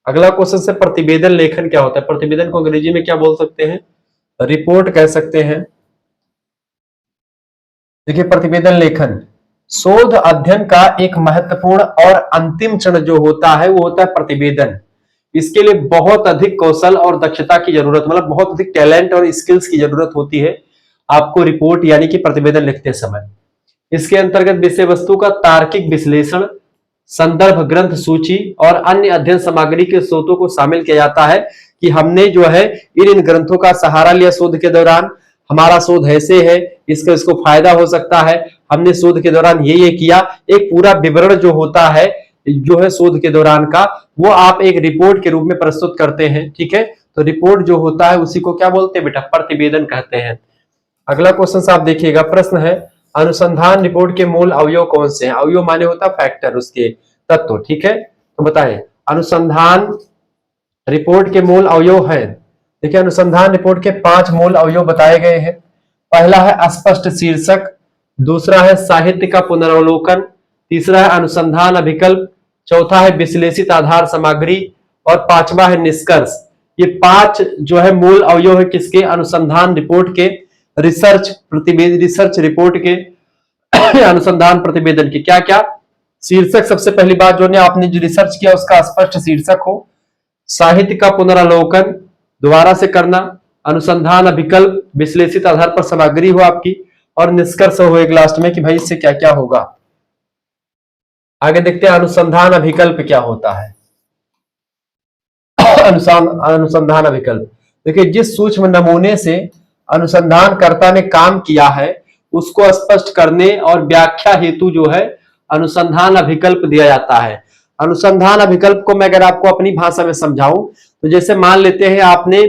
S1: अगला क्वेश्चन से, प्रतिवेदन लेखन क्या होता है। प्रतिवेदन को अंग्रेजी में क्या बोल सकते हैं, रिपोर्ट कह सकते हैं। देखिए, प्रतिवेदन लेखन शोध अध्ययन का एक महत्वपूर्ण और अंतिम चरण जो होता है वो होता है प्रतिवेदन। इसके लिए बहुत अधिक कौशल और दक्षता की जरूरत, मतलब बहुत अधिक टैलेंट और स्किल्स की जरूरत होती है आपको रिपोर्ट यानी कि प्रतिवेदन लिखते समय। इसके अंतर्गत विषय वस्तु का तार्किक विश्लेषण, संदर्भ ग्रंथ सूची और अन्य अध्ययन सामग्री के स्रोतों को शामिल किया जाता है कि हमने जो है इन ग्रंथों का सहारा लिया शोध के दौरान, हमारा शोध ऐसे है, इसको फायदा हो सकता है, हमने शोध के दौरान ये किया। एक पूरा विवरण जो होता है जो है शोध के दौरान का, वो आप एक रिपोर्ट के रूप में प्रस्तुत करते हैं। ठीक है, तो रिपोर्ट जो होता है उसी को क्या बोलते हैं बेटा, प्रतिवेदन कहते हैं। अगला क्वेश्चन आप देखिएगा, प्रश्न है, अनुसंधान रिपोर्ट के मूल अवयव कौन से हैं। अवयव माने होता है फैक्टर, उसके तत्व। ठीक है, तो बताएं, अनुसंधान रिपोर्ट के मूल अवयव है। देखिए, अनुसंधान रिपोर्ट के 5 मूल अवयव बताए गए हैं। पहला है स्पष्ट शीर्षक, दूसरा है साहित्य का पुनरावलोकन, तीसरा है अनुसंधान अभिकल्प, चौथा है विश्लेषित आधार सामग्री और पांचवा है निष्कर्ष। ये 5 जो है मूल अवयव है किसके, अनुसंधान रिपोर्ट के, रिसर्च रिपोर्ट के अनुसंधान प्रतिवेदन के। क्या क्या, शीर्षक, सबसे पहली बात जो आपने जो रिसर्च किया उसका स्पष्ट शीर्षक हो, साहित्य का पुनरावलोकन दोबारा से करना, अनुसंधान अभिकल्प विश्लेषित आधार पर सामग्री हो आपकी, और निष्कर्ष हो एक लास्ट में कि भाई इससे क्या क्या होगा। आगे देखते हैं अनुसंधान अभिकल्प क्या होता है। अनुसंधान अभिकल्प, देखिए, जिस सूक्ष्म नमूने से अनुसंधानकर्ता ने काम किया है उसको स्पष्ट करने और व्याख्या हेतु जो है अनुसंधान अभिकल्प दिया जाता है। अनुसंधान अभिकल्प को मैं अगर आपको अपनी भाषा में समझाऊं तो जैसे मान लेते हैं आपने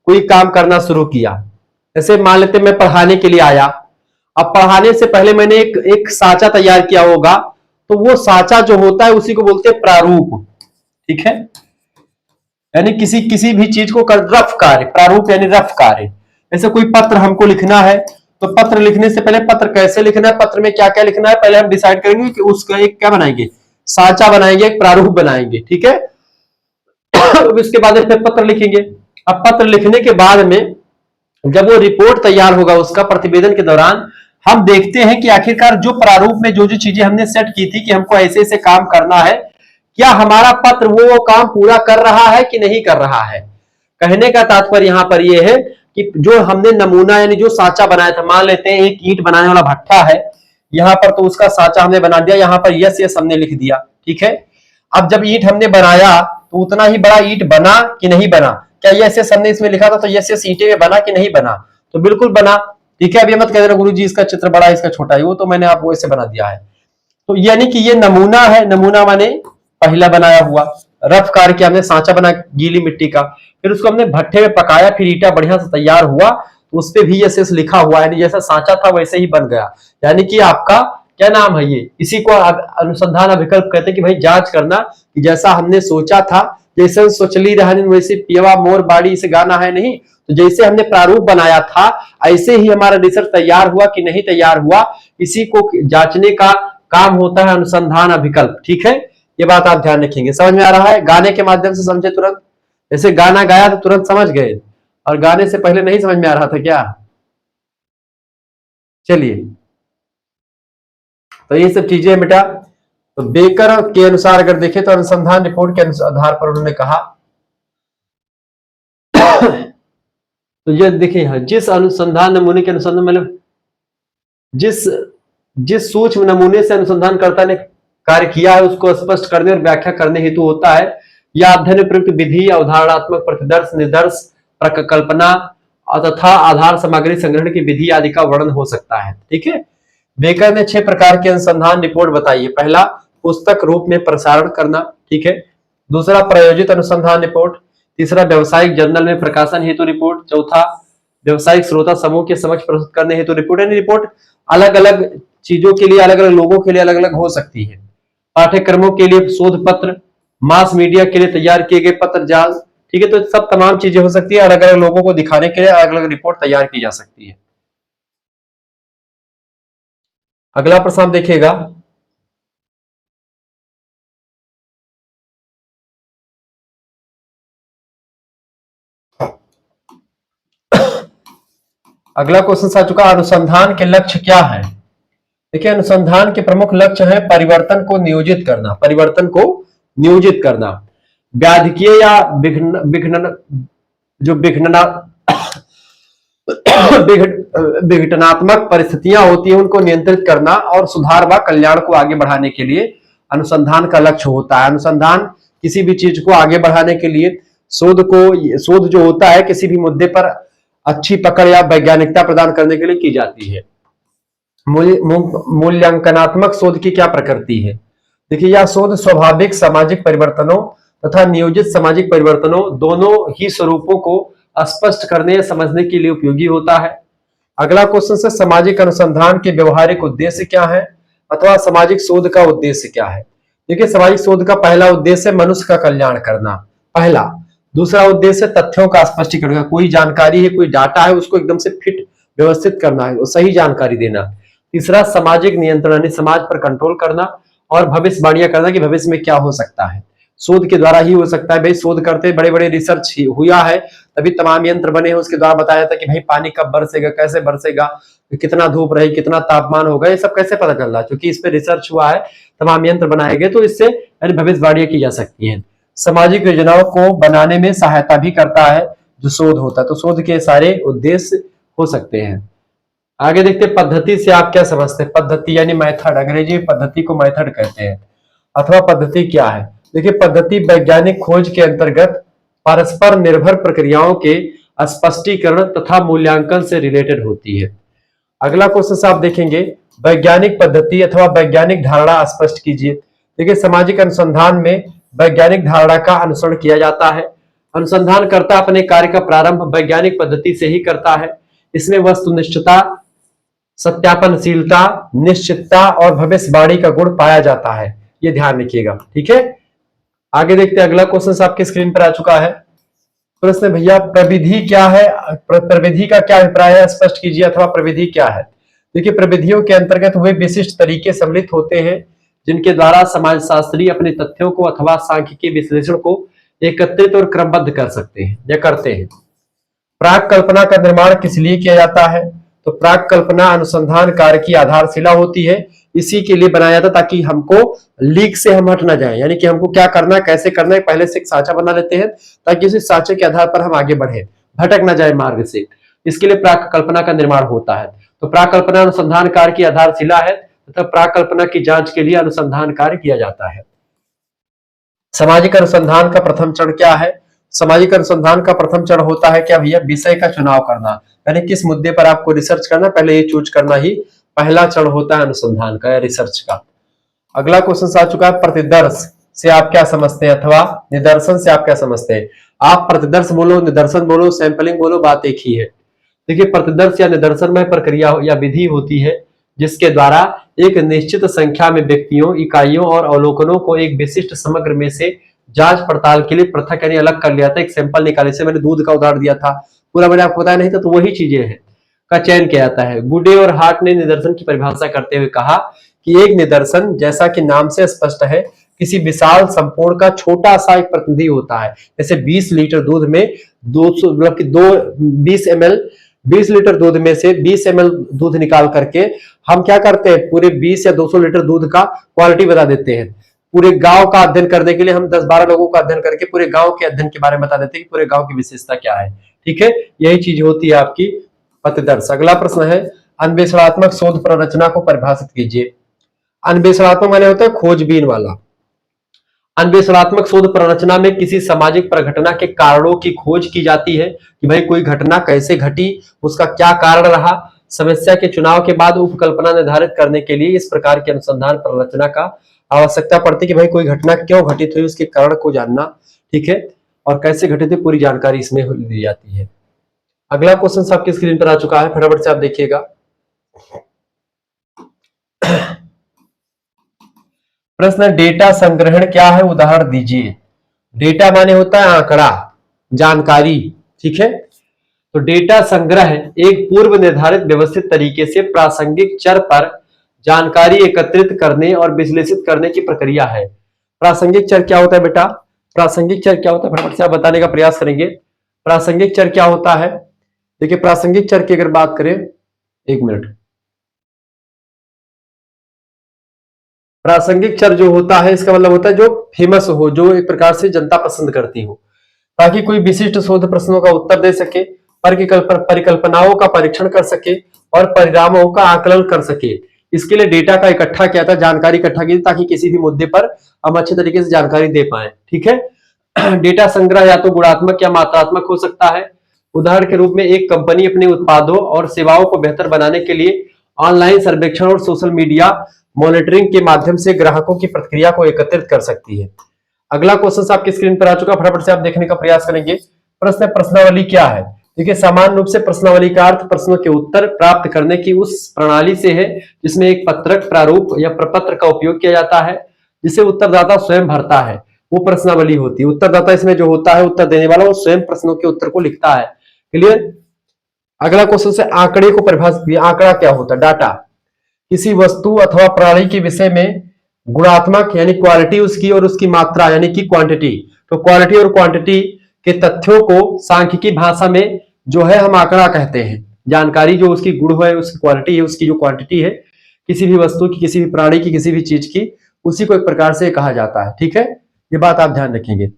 S1: कोई काम करना शुरू किया, जैसे मान लेते मैं पढ़ाने के लिए आया, अब पढ़ाने से पहले मैंने एक साचा तैयार किया होगा, तो वो साचा जो होता है उसी को बोलते हैं प्रारूप। ठीक है, यानी किसी भी चीज को रफ कार्य, प्रारूप यानी रफ कार्य। जैसे कोई पत्र हमको लिखना है, तो पत्र लिखने से पहले पत्र कैसे लिखना है, पत्र में क्या क्या लिखना है, पहले हम डिसाइड करेंगे कि उसका एक क्या बनाएंगे, साचा बनाएंगे, एक प्रारूप बनाएंगे। ठीक है, इसके बाद फिर पत्र लिखेंगे। अब पत्र लिखने के बाद में जब वो रिपोर्ट तैयार होगा उसका प्रतिवेदन के दौरान, हम देखते हैं कि आखिरकार जो प्रारूप में जो जो चीजें हमने सेट की थी कि हमको ऐसे ऐसे काम करना है, क्या हमारा पत्र वो काम पूरा कर रहा है कि नहीं कर रहा है। कहने का तात्पर्य यहां पर यह है कि जो हमने नमूना यानी जो साचा बनाया था, मान लेते हैं एक ईंट बनाने वाला भट्ठा है यहां पर, तो उसका साचा हमने बना दिया, यहां पर यस यस हमने लिख दिया। ठीक है, अब जब ईंट हमने बनाया तो उतना ही बड़ा ईंट बना कि नहीं बना, क्या यस यस हमने इसमें लिखा था तो यस यस ईंटे में बना कि नहीं बना, तो बिल्कुल बना। ठीक है, अब ये मत कह देना गुरुजी इसका चित्र बड़ा है इसका छोटा है, वो तो मैंने आपको ऐसे बना दिया है। तो यानी कि ये नमूना है, नमूना माने पहला बनाया हुआ, रफ कार्य किया हमने, सांचा बना गीली मिट्टी का, फिर उसको हमने भट्ठे में पकाया, फिर ईटा बढ़िया से तैयार हुआ, तो उस पे भी यस यस लिखा हुआ, यानी जैसा सांचा था वैसे ही बन गया। यानी कि आपका क्या नाम है ये, इसी को अनुसंधान अभिकल्प कहते हैं कि भाई जांच करना कि जैसा हमने सोचा था जैसे सोचली रहन वैसे पियवा मोर बाड़ी, इस गाना है नहीं। तो जैसे हमने प्रारूप बनाया था ऐसे ही हमारा रिसर्च तैयार हुआ कि नहीं तैयार हुआ, इसी को जांचने का काम होता है अनुसंधान अभिकल्प। ठीक है, ये बात आप ध्यान रखेंगे। समझ में आ रहा है? गाने के माध्यम से समझे तुरंत, जैसे गाना गाया तो तुरंत समझ गए, और गाने से पहले नहीं समझ में आ रहा था क्या? चलिए, तो ये सब चीजें बेटा, तो बेकर के अनुसार अगर देखें तो अनुसंधान रिपोर्ट के आधार पर उन्होंने कहा तो ये देखिए, जिस अनुसंधान नमूने के अनुसंधान मतलब जिस जिस सूक्ष्म नमूने से अनुसंधानकर्ता ने कार्य किया है उसको स्पष्ट करने और व्याख्या करने हेतु होता है, या अध्ययन प्रयुक्त विधि, अवधारणात्मक प्रतिदर्श, निदर्श, प्रकल्पना तथा आधार सामग्री संग्रहण की विधि आदि का वर्णन हो सकता है। ठीक है, बेकर ने 6 प्रकार की अनुसंधान रिपोर्ट बताई है। पहला, पुस्तक रूप में प्रसारण करना। ठीक है। दूसरा, प्रायोजित अनुसंधान रिपोर्ट। तीसरा, व्यवसायिक जर्नल में प्रकाशन हेतु रिपोर्ट। चौथा, व्यवसायिक श्रोता समूह के समक्ष प्रस्तुत करने हेतु रिपोर्ट। यानी रिपोर्ट अलग अलग चीजों के लिए, अलग अलग लोगों के लिए अलग अलग हो सकती है। पाठ्यक्रमों के लिए शोध पत्र, मास मीडिया के लिए तैयार किए गए पत्र जाल। ठीक है, तो सब तमाम चीजें हो सकती है, अलग अलग लोगों को दिखाने के लिए अलग अलग रिपोर्ट तैयार की जा सकती है। अगला प्रश्न आप देखिएगा, अगला क्वेश्चन आ चुका, अनुसंधान के लक्ष्य क्या है? देखिए, अनुसंधान के प्रमुख लक्ष्य है परिवर्तन को नियोजित करना, परिवर्तन को नियोजित करना। व्याधिकीय या विघटन जो विघटनात्मक परिस्थितियां होती है उनको नियंत्रित करना और सुधार व कल्याण को आगे बढ़ाने के लिए अनुसंधान का लक्ष्य होता है। अनुसंधान किसी भी चीज को आगे बढ़ाने के लिए, शोध जो होता है किसी भी मुद्दे पर अच्छी पकड़ या वैज्ञानिकता प्रदान करने के लिए की जाती है। मूल्यांकनात्मक शोध की क्या प्रकृति है? देखिए, यह शोध स्वाभाविक सामाजिक परिवर्तनों तथा नियोजित सामाजिक परिवर्तनों दोनों ही स्वरूपों को स्पष्ट करने या समझने के लिए उपयोगी होता है। अगला क्वेश्चन से, सामाजिक अनुसंधान के व्यवहारिक उद्देश्य क्या है अथवा सामाजिक शोध का उद्देश्य क्या है? देखिए, सामाजिक शोध का पहला उद्देश्य मनुष्य का कल्याण करना, पहला। दूसरा उद्देश्य तथ्यों का स्पष्टीकरण, कोई जानकारी है, कोई डाटा है, उसको एकदम से फिट व्यवस्थित करना है, सही जानकारी देना। तीसरा, सामाजिक नियंत्रण, यानी समाज पर कंट्रोल करना और भविष्यवाणियां करना कि भविष्य में क्या हो सकता है। शोध के द्वारा ही हो सकता है भाई, शोध करते बड़े बड़े रिसर्च हुआ है तभी तमाम यंत्र बने हैं, उसके द्वारा बताया जाता है कि भाई पानी कब बरसेगा, कैसे बरसेगा, कितना धूप रही, कितना तापमान होगा, ये सब कैसे पता चल रहा है? क्योंकि इस पे रिसर्च हुआ है, तमाम यंत्र बनाए गए, तो इससे भविष्यवाणियां की जा सकती है। सामाजिक योजनाओं को बनाने में सहायता भी करता है जो शोध होता है, तो शोध के सारे उद्देश्य हो सकते हैं। आगे देखते, पद्धति से आप क्या समझते हैं? पद्धति यानी मेथड, अंग्रेजी में पद्धति को मेथड कहते हैं, अथवा पद्धति क्या है? देखिए, पद्धति वैज्ञानिक खोज के अंतर्गत परस्पर निर्भर प्रक्रियाओं के स्पष्टीकरण तथा मूल्यांकन से रिलेटेड होती है। अगला क्वेश्चन आप देखेंगे, वैज्ञानिक पद्धति अथवा वैज्ञानिक धारणा स्पष्ट कीजिए। देखिए, सामाजिक अनुसंधान में वैज्ञानिक धारणा का अनुसरण किया जाता है। अनुसंधानकर्ता अपने कार्य का प्रारंभ वैज्ञानिक पद्धति से ही करता है। इसमें वस्तुनिष्ठता, सत्यापनशीलता, निश्चितता और भविष्यवाणी का गुण पाया जाता है, ये ध्यान रखिएगा। ठीक है, आगे देखते हैं, अगला क्वेश्चन आपके स्क्रीन पर आ चुका है। प्रश्न, भैया प्रविधि क्या है? प्रविधि का क्या अभिप्राय है, स्पष्ट कीजिए, अथवा प्रविधि क्या है? देखिए, प्रविधियों के अंतर्गत वे विशिष्ट तरीके सम्मिलित होते हैं जिनके द्वारा समाजशास्त्री अपने तथ्यों को अथवा सांख्यिकीय विश्लेषण को एकत्रित और क्रमबद्ध कर सकते हैं या करते हैं। प्राक कल्पना का निर्माण किस लिए किया जाता है? तो प्राक कल्पना अनुसंधान कार्य की आधारशिला होती है, इसी के लिए बनाया जाता ताकि हमको लीक से हम हट ना जाए, यानी कि हमको क्या करना है, कैसे करना है, पहले से एक साचा बना लेते हैं ताकि उसी साचे के आधार पर हम आगे बढ़े, भटक ना जाए मार्ग से। इसके लिए प्राक कल्पना का निर्माण होता है। तो प्राक कल्पना अनुसंधान कार्य की आधारशिला है तथा प्राक कल्पना की जांच के लिए अनुसंधान कार्य किया जाता है। सामाजिक अनुसंधान का प्रथम चरण क्या है? सामाजिक अनुसंधान का प्रथम चरण होता है क्या भैया? विषय का चुनाव करना, यानी किस मुद्दे पर आपको रिसर्च करना, पहले ये चूज करना ही पहला चरण होता है अनुसंधान का या रिसर्च का। अगला क्वेश्चन आ चुका है, प्रतिदर्श से आप क्या समझते हैं अथवा निदर्शन से आप क्या समझते हैं? आप प्रतिदर्श बोलो, निदर्शन बोलो, सैंपलिंग बोलो, बात एक ही है। देखिए, प्रतिदर्श या निदर्शन में प्रक्रिया या विधि होती है जिसके द्वारा एक निश्चित संख्या में व्यक्तियों, इकाइयों और अवलोकनों को एक विशिष्ट समग्र में से जांच पड़ताल के लिए पृथक यानी अलग कर लिया था, एक सैंपल निकाले से मैंने दूध का उदाहरण दिया था, पूरा मैंने आपको बताया नहीं था, तो वही चीजें हैं का चयन किया जाता है। गुडे और हार्ट ने निदर्शन की परिभाषा करते हुए कहा कि एक निदर्शन जैसा कि नाम से स्पष्ट है किसी विशाल संपूर्ण का छोटा सा एक प्रतिनिधि होता है। जैसे 20 लीटर दूध में 200 मतलब कि 20 ml 20 लीटर दूध में से 20 ml दूध निकाल करके हम क्या करते हैं, पूरे 20 या 200 लीटर दूध का क्वालिटी बता देते हैं। पूरे गांव का अध्ययन करने के लिए हम 10-12 लोगों का अध्ययन करके पूरे गांव के अध्ययन के बारे में बता देते हैं कि पूरे गांव की विशेषता क्या है। ठीक है, यही चीज होती है आपकी पथदर्श। अगला प्रश्न है अन्वेषणात्मक शोध प्ररचना को परिभाषित कीजिए। अन्वेषणात्मक माने होता है खोजबीन वाला। अन्वेषणात्मक शोध प्ररचना में किसी सामाजिक प्रघटना के कारणों की खोज की जाती है कि भाई कोई घटना कैसे घटी, उसका क्या कारण रहा, समस्या के चुनाव के बाद उपकल्पना निर्धारित करने के लिए इस प्रकार के अनुसंधान प्ररचना का आवश्यकता पड़ती है कि भाई कोई घटना क्यों घटित हुई उसके कारण को जानना। ठीक है, और कैसे घटित हुई पूरी जानकारी इसमें दी जाती है। अगला क्वेश्चन आपकी स्क्रीन पर आ चुका है, फटाफट से आप देखिएगा। प्रश्न डेटा संग्रहण क्या है, उदाहरण दीजिए। डेटा माने होता है आंकड़ा, जानकारी। ठीक है, तो डेटा संग्रह एक पूर्व निर्धारित व्यवस्थित तरीके से प्रासंगिक चर पर जानकारी एकत्रित करने और विश्लेषित करने की प्रक्रिया है। प्रासंगिक चर क्या होता है बेटा, प्रासंगिक चर क्या होता है, फटाफट से आप बताने का प्रयास करेंगे। प्रासंगिक चर क्या होता है, देखिए प्रासंगिक चर की अगर बात करें, एक मिनट, प्रासंगिक चर जो होता है इसका मतलब होता है जो फेमस हो, जो एक प्रकार से जनता पसंद करती हो, ताकि कोई विशिष्ट शोध प्रश्नों का उत्तर दे सके, परिकल्पनाओं का परीक्षण कर सके और परिणामों का आकलन कर सके। इसके लिए डेटा का इकट्ठा किया था, जानकारी इकट्ठा की ताकि किसी भी मुद्दे पर हम अच्छे तरीके से जानकारी दे पाए। ठीक है, डेटा संग्रह या तो गुणात्मक या मात्रात्मक हो सकता है। उदाहरण के रूप में एक कंपनी अपने उत्पादों और सेवाओं को बेहतर बनाने के लिए ऑनलाइन सर्वेक्षण और सोशल मीडिया मॉनिटरिंग के माध्यम से ग्राहकों की प्रतिक्रिया को एकत्रित कर सकती है। अगला क्वेश्चन आपकी स्क्रीन पर आ चुका, फटाफट से आप देखने का प्रयास करेंगे। प्रश्न प्रश्नावली क्या है, देखिए सामान्य रूप से प्रश्नावली का अर्थ प्रश्नों के उत्तर प्राप्त करने की उस प्रणाली से है जिसमें एक पत्रक, प्रारूप या प्रपत्र का उपयोग किया जाता है जिसे उत्तरदाता स्वयं भरता है, वो प्रश्नावली होती है। उत्तरदाता इसमें जो होता है, उत्तर देने वाला, वो स्वयं प्रश्नों के उत्तर को लिखता है। क्लियर। अगला क्वेश्चन से आंकड़े को परिभाषित किया। आंकड़ा क्या होता है, डाटा। किसी वस्तु अथवा प्रणाली के विषय में गुणात्मक यानी क्वालिटी उसकी और उसकी मात्रा यानी कि क्वांटिटी, तो क्वालिटी और क्वांटिटी के तथ्यों को सांख्यिकी भाषा में जो है हम आंकड़ा कहते हैं। जानकारी जो उसकी गुण है, उसकी क्वालिटी है, उसकी जो क्वांटिटी है किसी भी वस्तु की, किसी भी प्राणी की, किसी भी चीज की, उसी को एक प्रकार से कहा जाता है। ठीक है, ये बात आप ध्यान रखेंगे।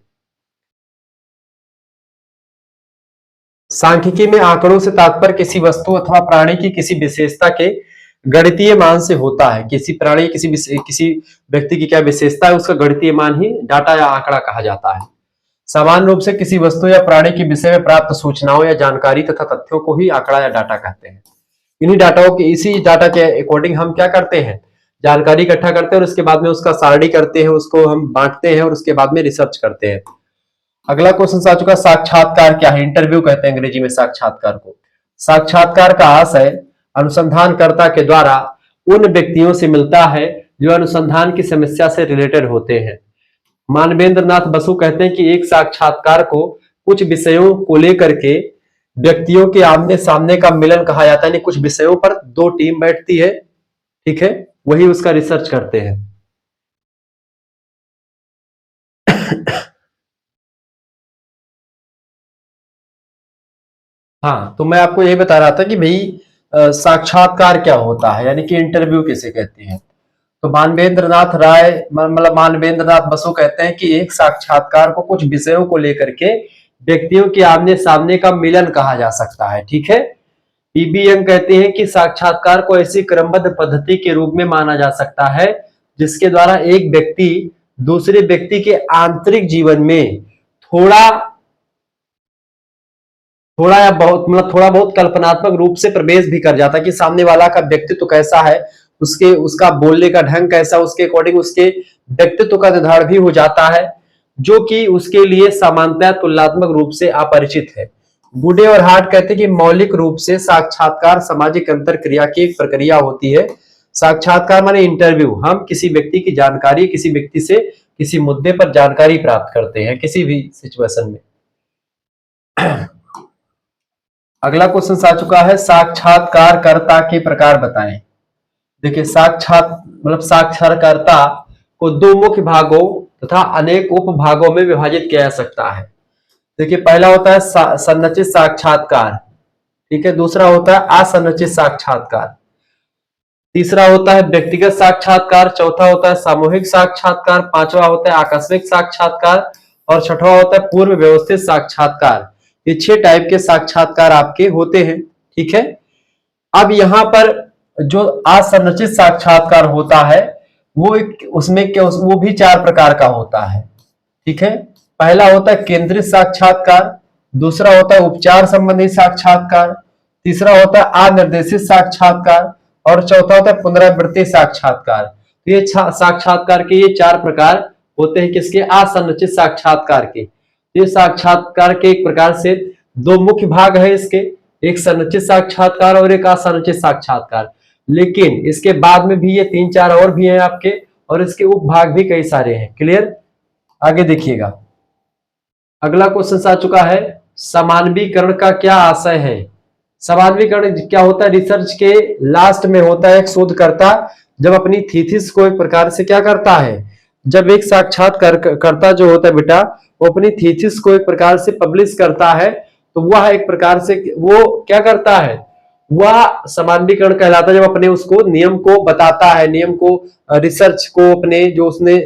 S1: सांख्यिकी में आंकड़ों से तात्पर्य किसी वस्तु अथवा प्राणी की किसी विशेषता के गणितीय मान से होता है। किसी प्राणी, किसी व्यक्ति की क्या विशेषता है, उसका गणितीय मान ही डाटा या आंकड़ा कहा जाता है। सामान्य रूप से किसी वस्तु या प्राणी के विषय में प्राप्त सूचनाओं या जानकारी तथा तथ्यों को ही आंकड़ा या डाटा कहते हैं। इन्हीं डाटाओं के, इसी डाटा के अकॉर्डिंग हम क्या करते हैं, जानकारी इकट्ठा करते हैं और उसके बाद में उसका सारणी करते हैं, उसको हम बांटते हैं और उसके बाद में रिसर्च करते हैं। अगला क्वेश्चन आ चुका, साक्षात्कार क्या है, इंटरव्यू कहते हैं अंग्रेजी में साक्षात्कार को। साक्षात्कार का आशय अनुसंधानकर्ता के द्वारा उन व्यक्तियों से मिलता है जो अनुसंधान की समस्या से रिलेटेड होते हैं। मानवेंद्र नाथ बसु कहते हैं कि एक साक्षात्कार को कुछ विषयों को लेकर के व्यक्तियों के आमने सामने का मिलन कहा जाता है, यानी कुछ विषयों पर दो टीम बैठती है, ठीक है, वही उसका रिसर्च करते हैं। हाँ, तो मैं आपको यही बता रहा था कि भाई साक्षात्कार क्या होता है, यानी कि इंटरव्यू किसे कहते हैं। तो मानवेंद्र नाथ राय मतलब मानवेंद्र नाथ बसु कहते हैं कि एक साक्षात्कार को कुछ विषयों को लेकर के व्यक्तियों के आमने सामने का मिलन कहा जा सकता है। ठीक है, पीबी यंग कहते हैं कि साक्षात्कार को ऐसी क्रमबद्ध पद्धति के रूप में माना जा सकता है जिसके द्वारा एक व्यक्ति दूसरे व्यक्ति के आंतरिक जीवन में थोड़ा थोड़ा या बहुत मतलब थोड़ा बहुत कल्पनात्मक रूप से प्रवेश भी कर जाता है कि सामने वाला का व्यक्तित्व कैसा है, उसके उसका बोलने का ढंग कैसा, उसके अकॉर्डिंग उसके व्यक्तित्व का निर्धारण भी हो जाता है जो कि उसके लिए सामान्यतः तुलनात्मक रूप से अपरिचित है। गुडे और हार्ट कहते हैं कि मौलिक रूप से साक्षात्कार सामाजिक अंतर क्रिया की एक प्रक्रिया होती है। साक्षात्कार माने इंटरव्यू, हम किसी व्यक्ति की जानकारी किसी व्यक्ति से किसी मुद्दे पर जानकारी प्राप्त करते हैं किसी भी सिचुएशन में। अगला क्वेश्चन आ चुका है, साक्षात्कारकर्ता के प्रकार बताएं। देखिए साक्षात्कारकर्ता को दो मुख्य भागों तथा अनेक उपभागों में विभाजित किया जा सकता है। देखिए पहला होता है संरचित साक्षात्कार, ठीक है, दूसरा होता है असंरचित साक्षात्कार, तीसरा होता है व्यक्तिगत साक्षात्कार, चौथा होता है सामूहिक साक्षात्कार, पांचवा होता है आकस्मिक साक्षात्कार और छठवां होता है पूर्व व्यवस्थित साक्षात्कार। ये 6 टाइप के साक्षात्कार आपके होते हैं, ठीक है। अब यहां पर जो असंरचित साक्षात्कार होता है वो वो भी 4 प्रकार का होता है, ठीक है। पहला होता है केंद्रित साक्षात्कार, दूसरा होता है उपचार संबंधी साक्षात्कार, तीसरा होता है अनिर्देशित साक्षात्कार और चौथा होता है पुनरावृत्ति साक्षात्कार। तो ये साक्षात्कार के ये 4 प्रकार होते हैं किसके, असंरचित साक्षात्कार के। ये साक्षात्कार के एक प्रकार से 2 मुख्य भाग है इसके, एक संरचित साक्षात्कार और एक असंरचित साक्षात्कार। लेकिन इसके बाद में भी ये 3-4 और भी हैं आपके, और इसके उपभाग भी कई सारे हैं। क्लियर, आगे देखिएगा। अगला क्वेश्चन आ चुका है, समानवीकरण का क्या आशय है। समानवीकरण क्या होता है, रिसर्च के लास्ट में होता है एक शोधकर्ता जब अपनी थीसिस को एक प्रकार से क्या करता है, जब एक साक्षात्कारकर्ता जो होता है बेटा वो अपनी थीसिस को एक प्रकार से पब्लिश करता है, तो वह एक प्रकार से वो क्या करता है, वह समानवीकरण कहलाता है। जब अपने उसको नियम को बताता है, नियम को, रिसर्च को, अपने जो उसने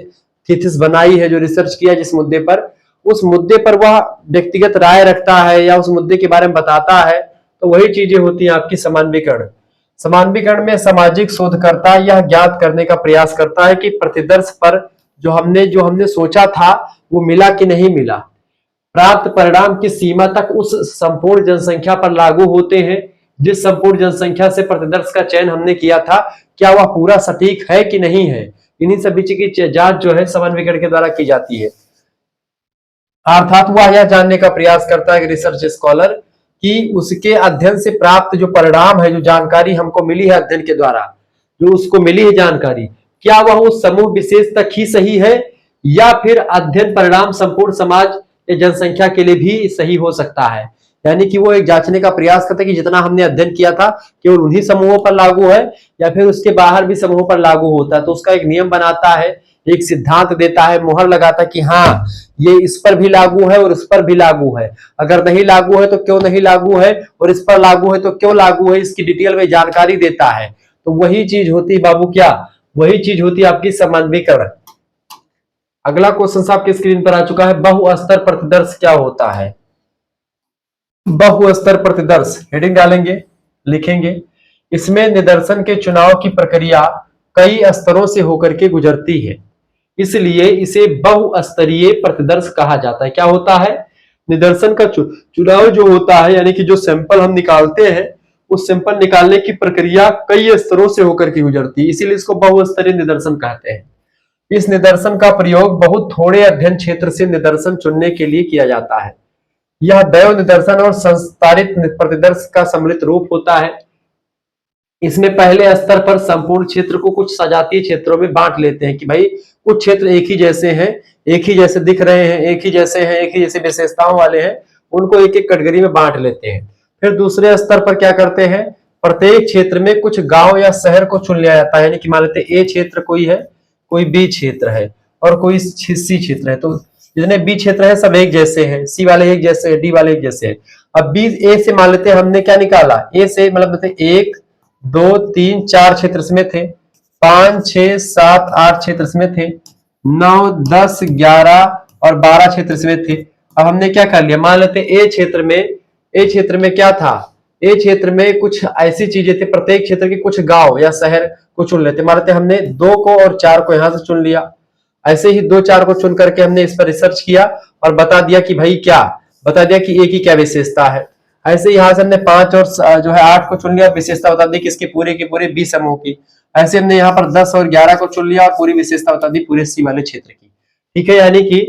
S1: थीसिस बनाई है, जो रिसर्च किया जिस मुद्दे पर, उस मुद्दे पर वह व्यक्तिगत राय रखता है या उस मुद्दे के बारे में बताता है, तो वही चीजें होती हैं आपकी समानवीकरण। समानवीकरण में सामाजिक शोधकर्ता यह ज्ञात करने का प्रयास करता है कि प्रतिदर्श पर जो हमने सोचा था वो मिला कि नहीं मिला, प्राप्त परिणाम की सीमा तक उस संपूर्ण जनसंख्या पर लागू होते हैं जिस संपूर्ण जनसंख्या से प्रतिदर्श का चयन हमने किया था, क्या वह पूरा सटीक है कि नहीं है। इन्हीं सभी चीज की जांच जो है समानवीकरण के द्वारा की जाती है। अर्थात वह यह जानने का प्रयास करता है कि रिसर्च स्कॉलर कि उसके अध्ययन से प्राप्त जो परिणाम है, जो जानकारी हमको मिली है अध्ययन के द्वारा, जो उसको मिली है जानकारी, क्या वह उस समूह विशेष तक ही सही है या फिर अध्ययन परिणाम संपूर्ण समाज या जनसंख्या के लिए भी सही हो सकता है। यानी कि वो एक जांचने का प्रयास करते हैं कि जितना हमने अध्ययन किया था केवल उन्हीं समूहों पर लागू है या फिर उसके बाहर भी समूहों पर लागू होता है। तो उसका एक नियम बनाता है, एक सिद्धांत देता है, मोहर लगाता है कि हाँ ये इस पर भी लागू है और उस पर भी लागू है, अगर नहीं लागू है तो क्यों नहीं लागू है, और इस पर लागू है तो क्यों लागू है, इसकी डिटेल में जानकारी देता है। तो वही चीज होती है बाबू, क्या वही चीज होती है आपकी समानवीकरण। अगला क्वेश्चन आपकी स्क्रीन पर आ चुका है, बहुस्तर प्रतिदर्श क्या होता है। बहुस्तर प्रतिदर्श हेडिंग डालेंगे, लिखेंगे, इसमें निदर्शन के चुनाव की प्रक्रिया कई स्तरों से होकर के गुजरती है, इसलिए इसे बहुस्तरीय प्रतिदर्श कहा जाता है। क्या होता है, निदर्शन का चुनाव जो होता है, यानी कि जो सैंपल हम निकालते हैं उस सैंपल निकालने की प्रक्रिया कई स्तरों से होकर के गुजरती है, इसीलिए इसको बहुस्तरीय निदर्शन कहते हैं। इस निदर्शन का प्रयोग बहुत थोड़े अध्ययन क्षेत्र से निदर्शन चुनने के लिए किया जाता है। यह दैव निदर्शन और संस्तारित प्रतिदर्श का सम्मिलित रूप होता है। इसमें पहले स्तर पर संपूर्ण क्षेत्र को कुछ सजातीय क्षेत्रों में बांट लेते हैं कि भाई कुछ क्षेत्र एक ही जैसे हैं, एक ही जैसे दिख रहे हैं, एक ही जैसे हैं, एक ही जैसे विशेषताओं वाले हैं, उनको एक एक कैटेगरी में बांट लेते हैं। फिर दूसरे स्तर पर क्या करते हैं, प्रत्येक क्षेत्र में कुछ गांव या शहर को चुन लिया जाता है, यानी कि मान लेते ए क्षेत्र कोई है, कोई बी क्षेत्र है और कोई सी क्षेत्र है, तो जितने बी क्षेत्र है सब एक जैसे हैं, सी वाले एक जैसे हैं, डी वाले एक जैसे हैं। अब बी ए से मान लेते हैं हमने क्या निकाला, ए से मतलब 1 2 3 4 क्षेत्र इसमें थे, 5 6 7 8 क्षेत्र इसमें थे, 9 10 11 और 12 क्षेत्र इसमें थे। अब हमने क्या कर लिया, मान लेते ए क्षेत्र में क्या था, ए क्षेत्र में कुछ ऐसी चीजें थी, प्रत्येक क्षेत्र के कुछ गांव या शहर को चुन लेते, मान लेते हमने 2 को और 4 को यहां से चुन लिया। ऐसे ही 2 4 को चुन करके हमने इस पर रिसर्च किया और बता दिया कि भाई क्या, बता दिया कि ए की क्या विशेषता है। ऐसे ही यहां से हमने 5 और जो है 8 को चुन लिया, विशेषता बता दी किसके, पूरे के पूरे बी समूह की। ऐसे हमने यहाँ पर 10 और 11 को चुन लिया और पूरी विशेषता बता दी पूरे सी वाले क्षेत्र की। ठीक है, यानी कि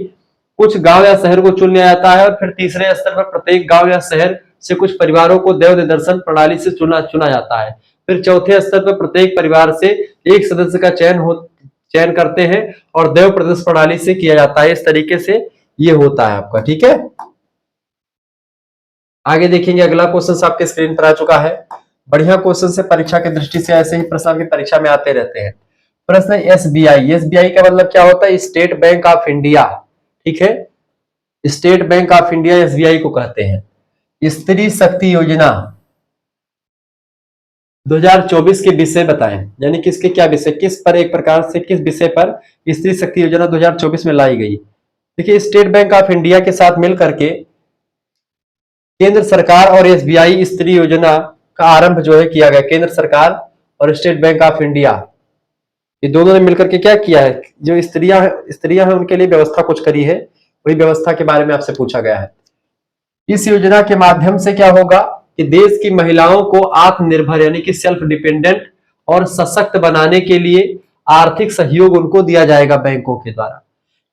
S1: कुछ गांव या शहर को चुन लिया जाता है और फिर तीसरे स्तर पर प्रत्येक गांव या शहर से कुछ परिवारों को दैव निदर्शन प्रणाली से चुना जाता है। फिर चौथे स्तर पर प्रत्येक परिवार से एक सदस्य का चयन करते हैं और दैव प्रदर्शन प्रणाली से किया जाता है। इस तरीके से ये होता है आपका, ठीक है। आगे देखेंगे, अगला क्वेश्चन आपके स्क्रीन पर आ चुका है। बढ़िया क्वेश्चन से परीक्षा की दृष्टि से ऐसे ही प्रश्न आपकी परीक्षा में आते रहते हैं। प्रश्न एसबीआई, एसबीआई का मतलब क्या होता है? स्टेट बैंक ऑफ इंडिया, ठीक है। State bank of India SBI को कहते हैं। स्त्री शक्ति योजना 2024 के विषय बताएं, यानी किसके क्या विषय, किस पर एक प्रकार से किस विषय पर स्त्री शक्ति योजना 2024 में लाई गई। देखिए, स्टेट बैंक ऑफ इंडिया के साथ मिलकर के केंद्र सरकार और एसबीआई स्त्री योजना का आरंभ जो है किया गया। केंद्र सरकार और स्टेट बैंक ऑफ इंडिया ये दोनों ने मिलकर के क्या किया है, जो स्त्रियां हैं उनके लिए व्यवस्था कुछ करी है, वही व्यवस्था के बारे में आपसे पूछा गया है। इस योजना के माध्यम से क्या होगा कि देश की महिलाओं को आत्मनिर्भर यानी कि सेल्फ डिपेंडेंट और सशक्त बनाने के लिए आर्थिक सहयोग उनको दिया जाएगा बैंकों के द्वारा।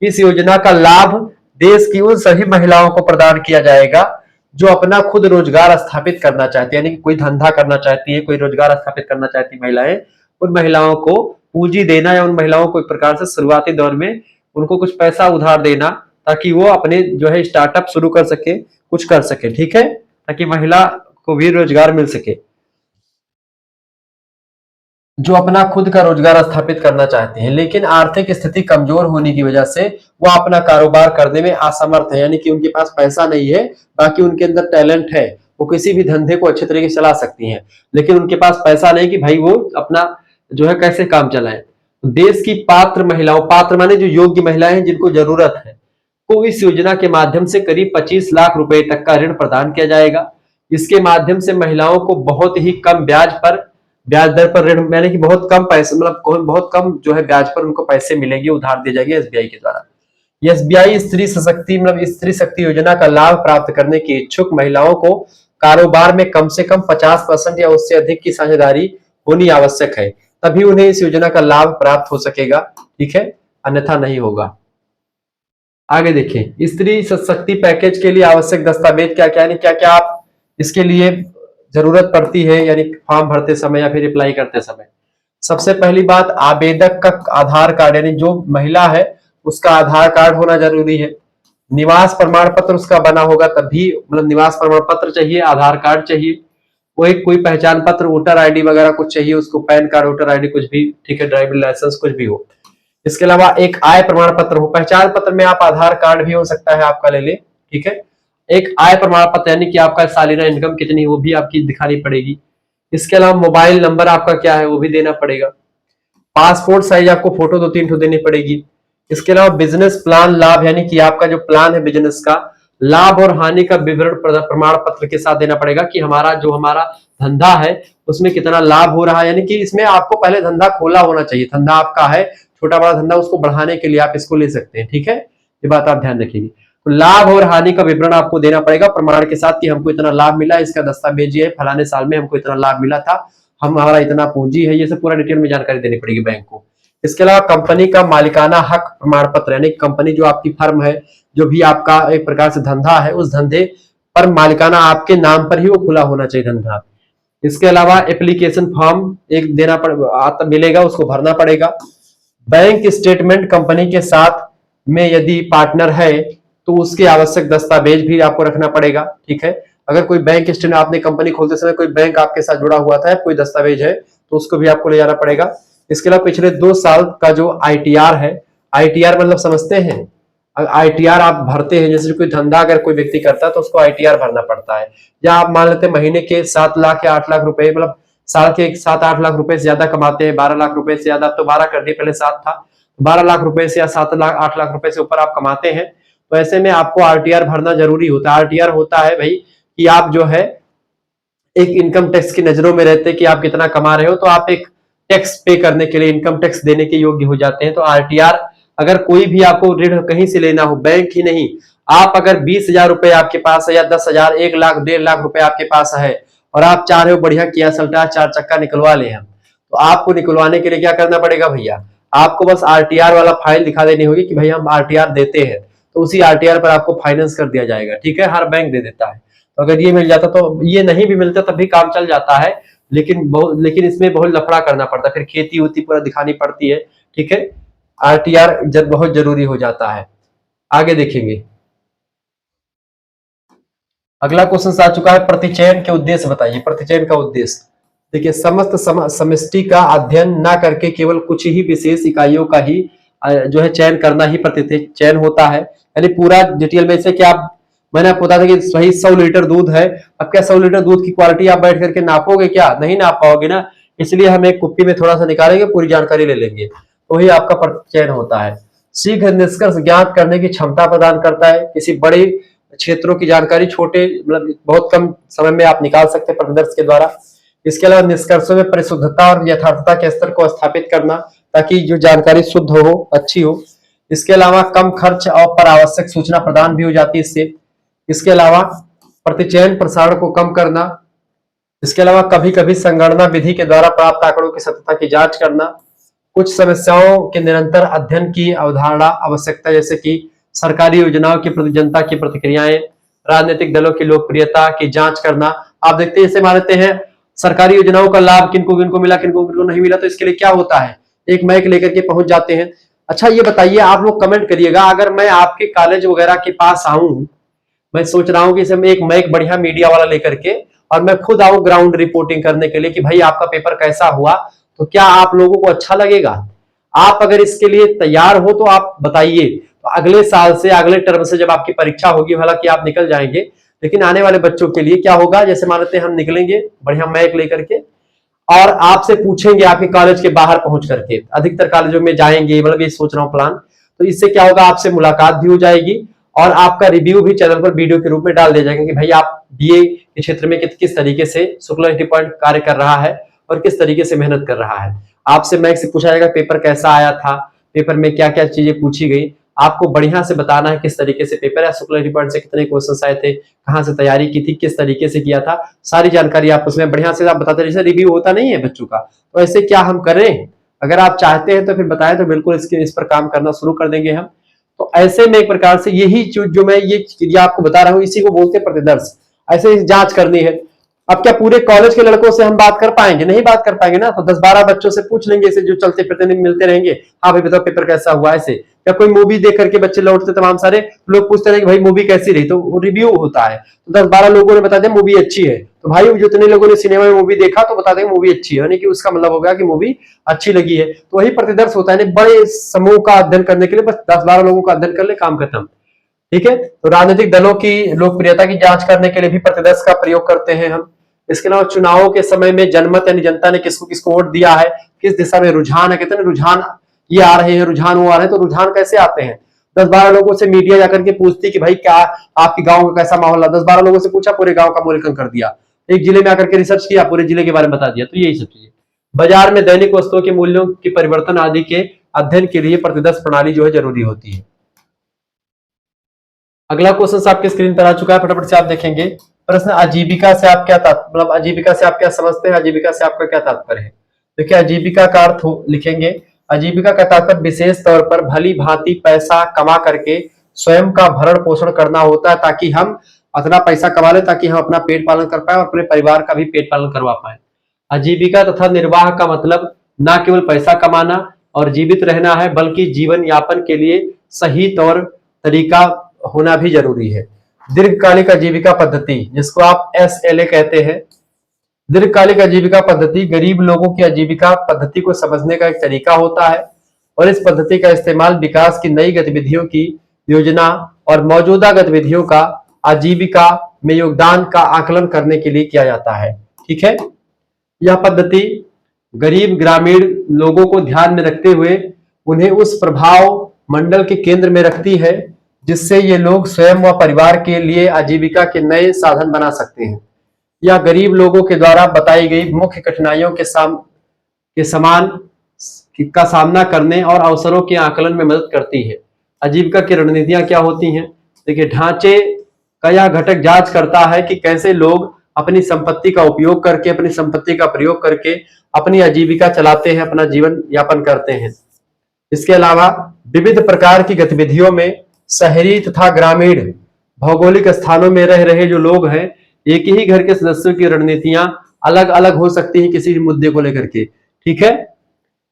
S1: इस योजना का लाभ देश की उन सभी महिलाओं को प्रदान किया जाएगा जो अपना खुद रोजगार स्थापित करना चाहती है, यानी कि कोई धंधा करना चाहती है, कोई रोजगार स्थापित करना चाहती महिलाएं, उन महिलाओं को पूंजी देना या उन महिलाओं को एक प्रकार से शुरुआती दौर में उनको कुछ पैसा उधार देना ताकि वो अपने जो है स्टार्टअप शुरू कर सके, कुछ कर सके, ठीक है, ताकि महिला को भी रोजगार मिल सके जो अपना खुद का रोजगार स्थापित करना चाहते हैं, लेकिन आर्थिक स्थिति कमजोर होने की वजह से वो अपना कारोबार करने में असमर्थ है, यानी कि उनके पास पैसा नहीं है, बाकी उनके अंदर टैलेंट है, वो किसी भी धंधे को अच्छे तरीके से चला सकती हैं, लेकिन उनके पास पैसा नहीं कि भाई वो अपना जो है कैसे काम चलाए। देश की पात्र महिलाओं, पात्र माने जो योग्य महिलाएं हैं जिनको जरूरत है, को इस योजना के माध्यम से करीब 25 लाख रुपए तक का ऋण प्रदान किया जाएगा। इसके माध्यम से महिलाओं को बहुत ही कम ब्याज दर पर ऋण, यानी कि बहुत कम पैसे, मतलब बहुत कम जो है ब्याज पर उनको पैसे मिलेंगे, उधार दी जाएगी एसबीआई के द्वारा। एसबीआई स्त्री सशक्ति मतलब स्त्री शक्ति योजना का लाभ प्राप्त करने की इच्छुक महिलाओं को कारोबार में कम से कम 50% या उससे अधिक की साझेदारी होनी आवश्यक है, तभी उन्हें इस योजना का लाभ प्राप्त हो सकेगा, ठीक है, अन्यथा नहीं होगा। आगे देखें, स्त्री शक्ति पैकेज के लिए आवश्यक दस्तावेज क्या क्या, यानी क्या क्या आप इसके लिए जरूरत पड़ती है, यानी फॉर्म भरते समय या फिर अप्लाई करते समय। सबसे पहली बात, आवेदक का आधार कार्ड, यानी जो महिला है उसका आधार कार्ड होना जरूरी है। निवास प्रमाण पत्र उसका बना होगा तभी, मतलब निवास प्रमाण पत्र चाहिए, आधार कार्ड चाहिए, वो एक कोई पहचान पत्र, वोटर आईडी वगैरह कुछ चाहिए उसको, पैन कार्ड, वोटर आईडी कुछ भी, ठीक है, ड्राइविंग लाइसेंस कुछ भी हो। इसके अलावा एक आय प्रमाण पत्र हो, पहचान पत्र में आप आधार कार्ड भी हो सकता है आपका ले ले, ठीक है। एक आय प्रमाण पत्र यानी कि आपका सालाना इनकम कितनी वो भी आपकी दिखानी पड़ेगी। इसके अलावा मोबाइल नंबर आपका क्या है वो भी देना पड़ेगा। पासपोर्ट साइज आपको फोटो 2-3 ठो देनी पड़ेगी। इसके अलावा बिजनेस प्लान लाभ, यानी कि आपका जो प्लान है बिजनेस का, लाभ और हानि का विवरण प्रमाण पत्र के साथ देना पड़ेगा कि हमारा धंधा है उसमें कितना लाभ हो रहा है, यानी कि इसमें आपको पहले धंधा खोला होना चाहिए, धंधा आपका है छोटा बड़ा धंधा, उसको बढ़ाने के लिए आप इसको ले सकते हैं, ठीक है, ये बात आप ध्यान रखिएगा। तो लाभ और हानि का विवरण आपको देना पड़ेगा प्रमाण के साथ कि हमको इतना लाभ मिला, इसका दस्तावेज है, फलाने साल में हमको इतना लाभ मिला था, हमारा इतना पूंजी है, ये सब पूरा डिटेल में जानकारी देनी पड़ेगी बैंक को। इसके अलावा कंपनी का मालिकाना हक प्रमाण पत्र, यानी कंपनी जो आपकी फर्म है, जो भी आपका एक प्रकार से धंधा है, उस धंधे पर मालिकाना आपके नाम पर ही वो खुला होना चाहिए धंधा। इसके अलावा एप्लीकेशन फॉर्म एक मिलेगा, उसको भरना पड़ेगा। बैंक स्टेटमेंट कंपनी के साथ में यदि पार्टनर है तो उसके आवश्यक दस्तावेज भी आपको रखना पड़ेगा, ठीक है। अगर कोई बैंक स्टेटमेंट, आपने कंपनी खोलते समय कोई बैंक आपके साथ जुड़ा हुआ था, कोई दस्तावेज है तो उसको भी आपको ले जाना पड़ेगा। इसके अलावा पिछले 2 साल का जो आईटीआर है, आईटीआर मतलब समझते हैं, आईटीआर आप भरते हैं, जैसे कोई धंधा अगर कोई व्यक्ति करता है तो उसको आईटीआर भरना पड़ता है, या आप मान लेते हैं महीने के 7 लाख या 8 लाख रुपए, मतलब साल के 7-8 लाख रुपए से ज्यादा कमाते हैं, 12 लाख रुपए से ज्यादा, तो 12 कर दिए, पहले 7 था, 12 लाख रुपए से या 7 लाख 8 लाख रुपए से ऊपर आप कमाते हैं तो ऐसे में आपको आरटीआर भरना जरूरी होता है। आरटीआर होता है भाई कि आप जो है एक इनकम टैक्स की नजरों में रहते कि आप कितना कमा रहे हो, तो आप एक टैक्स पे करने के लिए, इनकम टैक्स देने के योग्य हो जाते हैं। तो आरटीआर, अगर कोई भी आपको ऋण कहीं से लेना हो, बैंक ही नहीं, आप अगर 20,000 रुपए आपके पास है या 10,000, 1 लाख, 1.5 लाख रुपए आपके पास है और आप चाह रहे हो बढ़िया किया सल्टा 4 चक्का निकलवा ले हम, तो आपको निकलवाने के लिए क्या करना पड़ेगा भैया, आपको बस आरटीआर वाला फाइल दिखा देनी होगी कि भाई हम आरटीआर देते हैं, तो उसी आरटीआर पर आपको फाइनेंस कर दिया जाएगा, ठीक है, हर बैंक दे देता है। तो अगर ये मिल जाता, तो ये नहीं भी मिलता तब भी काम चल जाता है, लेकिन इसमें बहुत लफड़ा करना पड़ता है, फिर खेती उती पूरा दिखानी पड़ती है, ठीक है। आरटीआर बहुत जरूरी हो जाता है। आगे देखेंगे, अगला क्वेश्चन आ चुका है, प्रतिचयन के उद्देश्य बताइए। प्रतिचयन का उद्देश्य देखिए, समस्त समष्टि का अध्ययन ना करके केवल कुछ ही विशेष इकाइयों का ही जो है चयन करना ही प्रतिचयन होता है। यानी पूरा डिटेल में से क्या मैंने आपको बताया था कि वही 100 लीटर दूध है, अब क्या 100 लीटर दूध की क्वालिटी आप बैठ करके नापोगे क्या? नहीं नाप पाओगे ना, इसलिए हम एक कुप्पी में थोड़ा सा निकालेंगे, पूरी जानकारी ले लेंगे, तो वही आपका प्रतिचयन होता है। शीघ्र निष्कर्ष ज्ञात करने की क्षमता प्रदान करता है, किसी बड़े क्षेत्रों की जानकारी छोटे मतलब बहुत कम समय में आप निकाल सकते हैं प्रतिदर्श के द्वारा। इसके अलावा निष्कर्षों में परिशुद्धता और यथार्थता के स्तर को स्थापित करना, ताकि जो जानकारी शुद्ध हो, अच्छी हो। इसके अलावा कम खर्च और पर आवश्यक सूचना प्रदान भी हो जाती है इससे। इसके अलावा प्रतिचयन प्रसारण को कम करना। इसके अलावा कभी कभी संगणना विधि के द्वारा प्राप्त आंकड़ों की सत्यता की जांच करना। कुछ समस्याओं के निरंतर अध्ययन की अवधारणा आवश्यकता, जैसे कि सरकारी योजनाओं की प्रति जनता की प्रतिक्रियाएं, राजनीतिक दलों की लोकप्रियता की जांच करना। आप देखते हैं, जैसे मान लेते हैं सरकारी योजनाओं का लाभ किनको किनको मिला, किनको किनको नहीं मिला, तो इसके लिए क्या होता है, एक माइक लेकर के पहुंच जाते हैं। अच्छा ये बताइए, आप लोग कमेंट करिएगा, अगर मैं आपके कॉलेज वगैरह के पास आऊं, मैं सोच रहा हूं कि इसे एक माइक बढ़िया मीडिया वाला लेकर के और मैं खुद आऊं ग्राउंड रिपोर्टिंग करने के लिए कि भाई आपका पेपर कैसा हुआ, तो क्या आप लोगों को अच्छा लगेगा? आप अगर इसके लिए तैयार हो तो आप बताइए। तो अगले साल से, अगले टर्म से जब आपकी परीक्षा होगी, हालांकि आप निकल जाएंगे, लेकिन आने वाले बच्चों के लिए क्या होगा, जैसे मान लेते हैं हम निकलेंगे बढ़िया मैक लेकर के और आपसे पूछेंगे आपके कॉलेज के बाहर पहुंच करके, अधिकतर कॉलेजों में जाएंगे, मतलब ये सोच रहा हूं प्लान। तो इससे क्या होगा, आपसे मुलाकात भी हो जाएगी और आपका रिव्यू भी चैनल पर वीडियो के रूप में डाल दिया जाएगा कि भाई आप बीए के क्षेत्र में किस तरीके से शुक्ला इंस्टीट्यूट पॉइंट कार्य कर रहा है और किस तरीके से मेहनत कर रहा है। आपसे मैक से पूछा जाएगा पेपर कैसा आया था, पेपर में क्या क्या चीजें पूछी गई, आपको बढ़िया से बताना है किस तरीके से पेपर है, शुक्ला पॉइंट से कितने क्वेश्चन आए थे, कहाँ से तैयारी की थी, किस तरीके से किया था, सारी जानकारी आप उसमें बढ़िया से आप बताते, जैसे रिव्यू होता नहीं है बच्चों का, तो ऐसे क्या हम करें? अगर आप चाहते हैं तो फिर बताएं, तो बिल्कुल इस पर काम करना शुरू कर देंगे हम। तो ऐसे में एक प्रकार से यही जो मैं ये आपको बता रहा हूँ, इसी को बोलते हैं प्रतिदर्श। ऐसे जांच करनी है। अब क्या पूरे कॉलेज के लड़कों से हम बात कर पाएंगे? नहीं बात कर पाएंगे ना, तो 10-12 बच्चों से पूछ लेंगे, इसे जो चलते फिरते मिलते रहेंगे, हाँ भाई बताओ पेपर कैसा हुआ। ऐसे या कोई मूवी देख करके बच्चे लौटते तमाम सारे लोग पूछते रहे कि भाई मूवी कैसी रही, तो रिव्यू होता है, तो 10-12 लोगों ने बता दिया मूवी अच्छी है, तो भाई जितने लोगों ने सिनेमा में मूवी देखा तो बता देंगे मूवी अच्छी है, यानी कि उसका मतलब हो गया कि मूवी अच्छी लगी है। तो वही प्रतिदर्श होता है, बड़े समूह का अध्ययन करने के लिए बस 10-12 लोगों का अध्ययन कर ले, काम खत्म। ठीक है, तो राजनीतिक दलों की लोकप्रियता की जांच करने के लिए भी प्रतिदर्श का प्रयोग करते हैं हम। इसके अलावा चुनावों के समय में जनमत यानी जनता ने किसको किसको वोट दिया है, किस दिशा में रुझान है, कितने रुझान ये आ रहे हैं, रुझान वो आ रहे हैं, तो रुझान कैसे आते हैं? 10-12 लोगों से मीडिया जाकर के पूछती कि भाई क्या आपके गांव का कैसा माहौल है, 10-12 लोगों से पूछा, पूरे गांव का मूल्यांकन कर दिया, एक जिले में आकर के रिसर्च किया, पूरे जिले के बारे में बता दिया। तो यही सब चीजें बाजार में दैनिक वस्तुओं के मूल्यों के परिवर्तन आदि के अध्ययन के लिए प्रतिदर्श प्रणाली जो है जरूरी होती है। अगला क्वेश्चन आपके स्क्रीन पर आ चुका है, फटाफट से आप देखेंगे। प्रश्न, आजीविका से आप क्या मतलब आजीविका से आप क्या समझते हैं, आजीविका से आपका क्या तात्पर्य है? देखिए आजीविका का अर्थ लिखेंगे, आजीविका का तात्पर्य विशेष तौर पर भली भांति पैसा कमा करके स्वयं का भरण पोषण करना होता है, ताकि हम अपना पैसा कमा ले, ताकि हम अपना पेट पालन कर पाए और अपने परिवार का भी पेट पालन करवा पाए। आजीविका तथा निर्वाह का मतलब न केवल पैसा कमाना और जीवित रहना है, बल्कि जीवन यापन के लिए सही तौर तरीका होना भी जरूरी है। दीर्घकालिक आजीविका पद्धति, जिसको आप SLA कहते हैं, दीर्घकालिक आजीविका पद्धति गरीब लोगों की आजीविका पद्धति को समझने का एक तरीका होता है और इस पद्धति का इस्तेमाल विकास की नई गतिविधियों की योजना और मौजूदा गतिविधियों का आजीविका में योगदान का आकलन करने के लिए किया जाता है। ठीक है, यह पद्धति गरीब ग्रामीण लोगों को ध्यान में रखते हुए उन्हें उस प्रभाव मंडल के केंद्र में रखती है जिससे ये लोग स्वयं व परिवार के लिए आजीविका के नए साधन बना सकते हैं। यह गरीब लोगों के द्वारा बताई गई मुख्य कठिनाइयों के समान का सामना करने और अवसरों के आकलन में मदद करती है। आजीविका की रणनीतियां क्या होती हैं? देखिए, ढांचे का यह घटक जांच करता है कि कैसे लोग अपनी संपत्ति का उपयोग करके, अपनी संपत्ति का प्रयोग करके अपनी आजीविका चलाते हैं, अपना जीवन यापन करते हैं। इसके अलावा विविध प्रकार की गतिविधियों में शहरी तथा ग्रामीण भौगोलिक स्थानों में रह रहे जो लोग हैं, एक ही घर के सदस्यों की रणनीतियां अलग अलग हो सकती हैं किसी भी मुद्दे को लेकर के। ठीक है,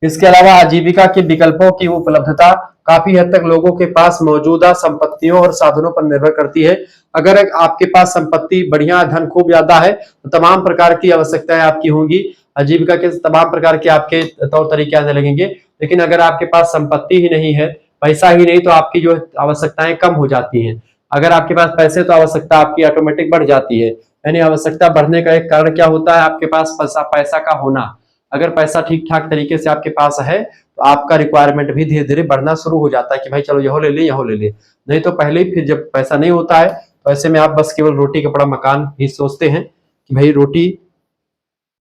S1: इसके अलावा आजीविका के विकल्पों की उपलब्धता काफी हद तक लोगों के पास मौजूदा संपत्तियों और साधनों पर निर्भर करती है। अगर आपके पास संपत्ति बढ़िया, धन खूब ज्यादा है, तो तमाम प्रकार की आवश्यकताएं आपकी होंगी, आजीविका के तमाम प्रकार के आपके तौर तरीके आने लगेंगे। लेकिन अगर आपके पास संपत्ति ही नहीं है, पैसा ही नहीं, तो आपकी जो आवश्यकताएं कम हो जाती हैं। अगर आपके पास पैसे, तो आवश्यकता आपकी ऑटोमेटिक बढ़ जाती है। यानी आवश्यकता बढ़ने का एक कारण क्या होता है? आपके पास पैसा का होना। अगर पैसा ठीक ठाक तरीके से आपके पास है, तो आपका रिक्वायरमेंट भी धीरे धीरे बढ़ना शुरू हो जाता है कि भाई चलो यहो ले ले, यहो ले ले। नहीं तो पहले ही, फिर जब पैसा नहीं होता है, तो ऐसे में आप बस केवल रोटी कपड़ा मकान ही सोचते हैं कि भाई रोटी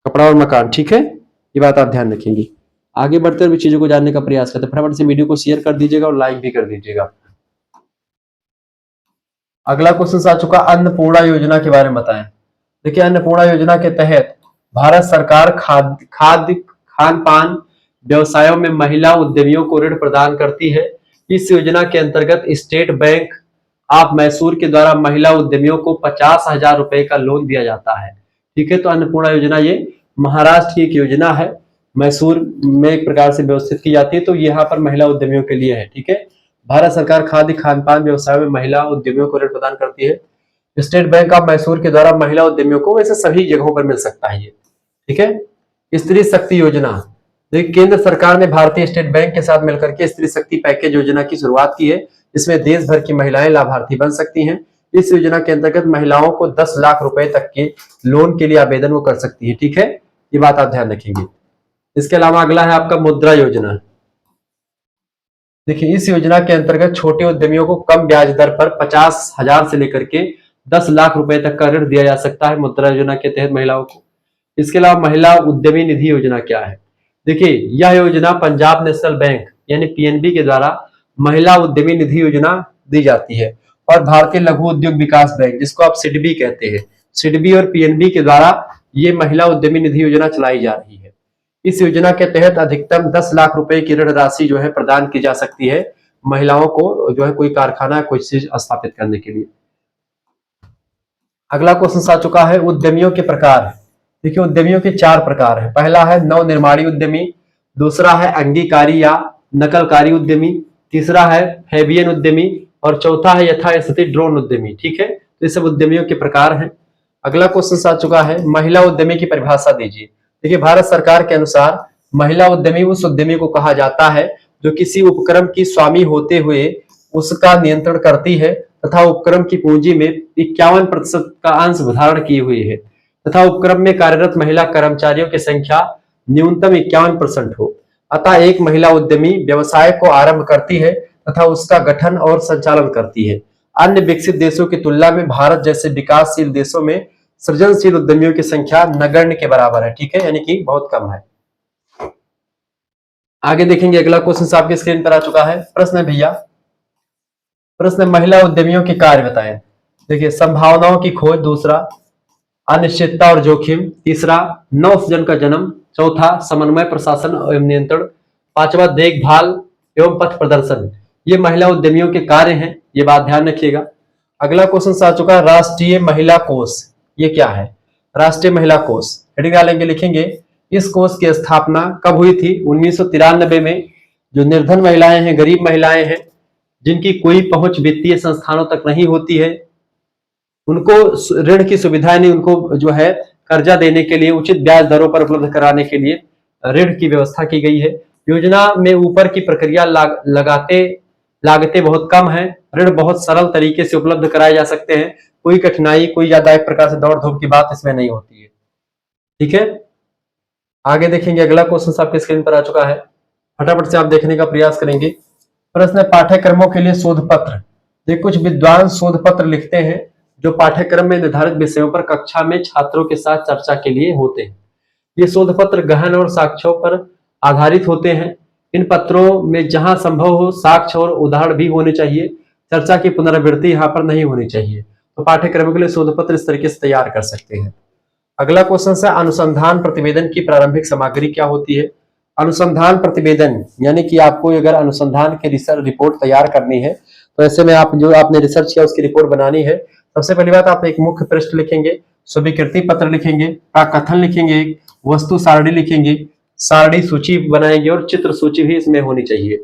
S1: कपड़ा और मकान। ठीक है, ये बात आप ध्यान रखेंगे। आगे बढ़ते हुए चीजों को जानने का प्रयास करते हैं। फटाफट से वीडियो को शेयर कर दीजिएगा और लाइक भी कर दीजिएगा। अगला क्वेश्चन आ चुका, अन्नपूर्णा योजना के बारे में बताएं। देखिए, अन्नपूर्णा योजना के तहत भारत सरकार खाद्य खान पान व्यवसायों में महिला उद्यमियों को ऋण प्रदान करती है। इस योजना के अंतर्गत स्टेट बैंक ऑफ मैसूर के द्वारा महिला उद्यमियों को 50,000 रुपए का लोन दिया जाता है। ठीक है, तो अन्नपूर्णा योजना ये महाराष्ट्र की एक योजना है, मैसूर में एक प्रकार से व्यवस्थित की जाती है, तो यहाँ पर महिला उद्यमियों के लिए है। ठीक है, भारत सरकार खाद्य खान पान व्यवसाय में महिला उद्यमियों को ऋण प्रदान करती है। स्टेट बैंक ऑफ मैसूर के द्वारा महिला उद्यमियों को, वैसे सभी जगहों पर मिल सकता है ये। ठीक है, स्त्री शक्ति योजना, देखिए केंद्र सरकार ने भारतीय स्टेट बैंक के साथ मिलकर के स्त्री शक्ति पैकेज योजना की शुरुआत की है। इसमें देश भर की महिलाएं लाभार्थी बन सकती हैं। इस योजना के अंतर्गत महिलाओं को 10 लाख रुपए तक के लोन के लिए आवेदन वो कर सकती है। ठीक है, ये बात आप ध्यान रखेंगे। इसके अलावा अगला है आपका मुद्रा योजना। देखिए, इस योजना के अंतर्गत छोटे उद्यमियों को कम ब्याज दर पर 50,000 से लेकर के 10 लाख रुपए तक का ऋण दिया जा सकता है मुद्रा योजना के तहत महिलाओं को। इसके अलावा महिला उद्यमी निधि योजना क्या है? देखिए, यह योजना पंजाब नेशनल बैंक यानी पीएनबी के द्वारा महिला उद्यमी निधि योजना दी जाती है, और भारतीय लघु उद्योग विकास बैंक, जिसको आप सिडबी कहते हैं, सिडबी और पीएनबी के द्वारा ये महिला उद्यमी निधि योजना चलाई जा रही है। इस योजना के तहत अधिकतम 10 लाख रुपए की ऋण राशि जो है प्रदान की जा सकती है महिलाओं को, जो है कोई कारखाना, कोई चीज स्थापित करने के लिए। अगला क्वेश्चन आ चुका है, उद्यमियों के प्रकार। देखिए, उद्यमियों के 4 प्रकार हैं। पहला है नवनिर्माणी उद्यमी, दूसरा है अंगीकारी या नकलकारी उद्यमी, तीसरा है फैबियन उद्यमी, और चौथा है यथास्थिति ड्रोन उद्यमी। ठीक है, तो ये सब उद्यमियों के प्रकार हैं। अगला क्वेश्चन आ चुका है, महिला उद्यमी की परिभाषा दीजिए। देखिए, भारत सरकार के अनुसार महिला उद्यमी उस उद्यमी को कहा जाता है जो किसी उपक्रम की स्वामी होते हुए उसका नियंत्रण करती है तथा उपक्रम की पूंजी में 51% का अंश धारण की हुई है, तथा उपक्रम में कार्यरत महिला कर्मचारियों की संख्या न्यूनतम 51% हो। अतः एक महिला उद्यमी व्यवसाय को आरंभ करती है तथा उसका गठन और संचालन करती है। अन्य विकसित देशों की तुलना में भारत जैसे विकासशील देशों में सृजनशील उद्यमियों की संख्या नगण्य के बराबर है। ठीक है, यानी कि बहुत कम है। आगे देखेंगे, अगला क्वेश्चन आपकी स्क्रीन पर आ चुका है। प्रश्न है भैया, प्रश्न महिला उद्यमियों के कार्य बताएं। देखिए, संभावनाओं की खोज, दूसरा अनिश्चितता और जोखिम, तीसरा नवसृजन का जन्म, चौथा समन्वय प्रशासन एवं नियंत्रण, पांचवा देखभाल एवं पथ प्रदर्शन। ये महिला उद्यमियों के कार्य हैं, ये बात ध्यान रखिएगा। अगला क्वेश्चन आ चुका है, राष्ट्रीय महिला कोष। ये क्या है? राष्ट्रीय महिला कोष हेडिंग डालेंगे, लिखेंगे इस कोष की स्थापना कब हुई थी? 1993 में। जो निर्धन महिलाएं हैं, गरीब महिलाएं हैं, जिनकी कोई पहुंच वित्तीय संस्थानों तक नहीं होती है, उनको ऋण की सुविधा नहीं, उनको जो है कर्जा देने के लिए, उचित ब्याज दरों पर उपलब्ध कराने के लिए ऋण की व्यवस्था की गई है। योजना में ऊपर की प्रक्रिया लागतें बहुत कम है, ऋण बहुत सरल तरीके से उपलब्ध कराए जा सकते हैं, कोई कठिनाई, कोई ज्यादा एक प्रकार से दौड़ धूप की बात इसमें नहीं होती है। ठीक है, आगे देखेंगे, अगला क्वेश्चन आपके स्क्रीन पर आ चुका है, फटाफट से आप देखने का प्रयास करेंगे। प्रश्न, पाठ्यक्रमों के लिए शोध पत्र। ये कुछ विद्वान शोध पत्र लिखते हैं जो पाठ्यक्रम में निर्धारित विषयों पर कक्षा में छात्रों के साथ चर्चा के लिए होते हैं। ये शोध पत्र गहन और साक्ष्यों पर आधारित होते हैं। इन पत्रों में जहां संभव हो साक्ष्य और उदाहरण भी होने चाहिए, चर्चा की पुनरावृत्ति यहाँ पर नहीं होनी चाहिए। तो पाठ्यक्रम के लिए शोध पत्र इस तरीके से तैयार कर सकते हैं। अगला क्वेश्चन है, अनुसंधान प्रतिवेदन की प्रारंभिक सामग्री क्या होती है? अनुसंधान प्रतिवेदन यानी कि आपको अगर अनुसंधान की रिसर्च रिपोर्ट तैयार करनी है, तो ऐसे में आप जो आपने रिसर्च किया उसकी रिपोर्ट बनानी है। सबसे पहली बात, आप एक मुख्य पृष्ठ लिखेंगे, स्वीकृति पत्र लिखेंगे, प्राकथन लिखेंगे, वस्तु सारणी लिखेंगे, सारणी सूची बनाएंगे और चित्र सूची भी इसमें होनी चाहिए।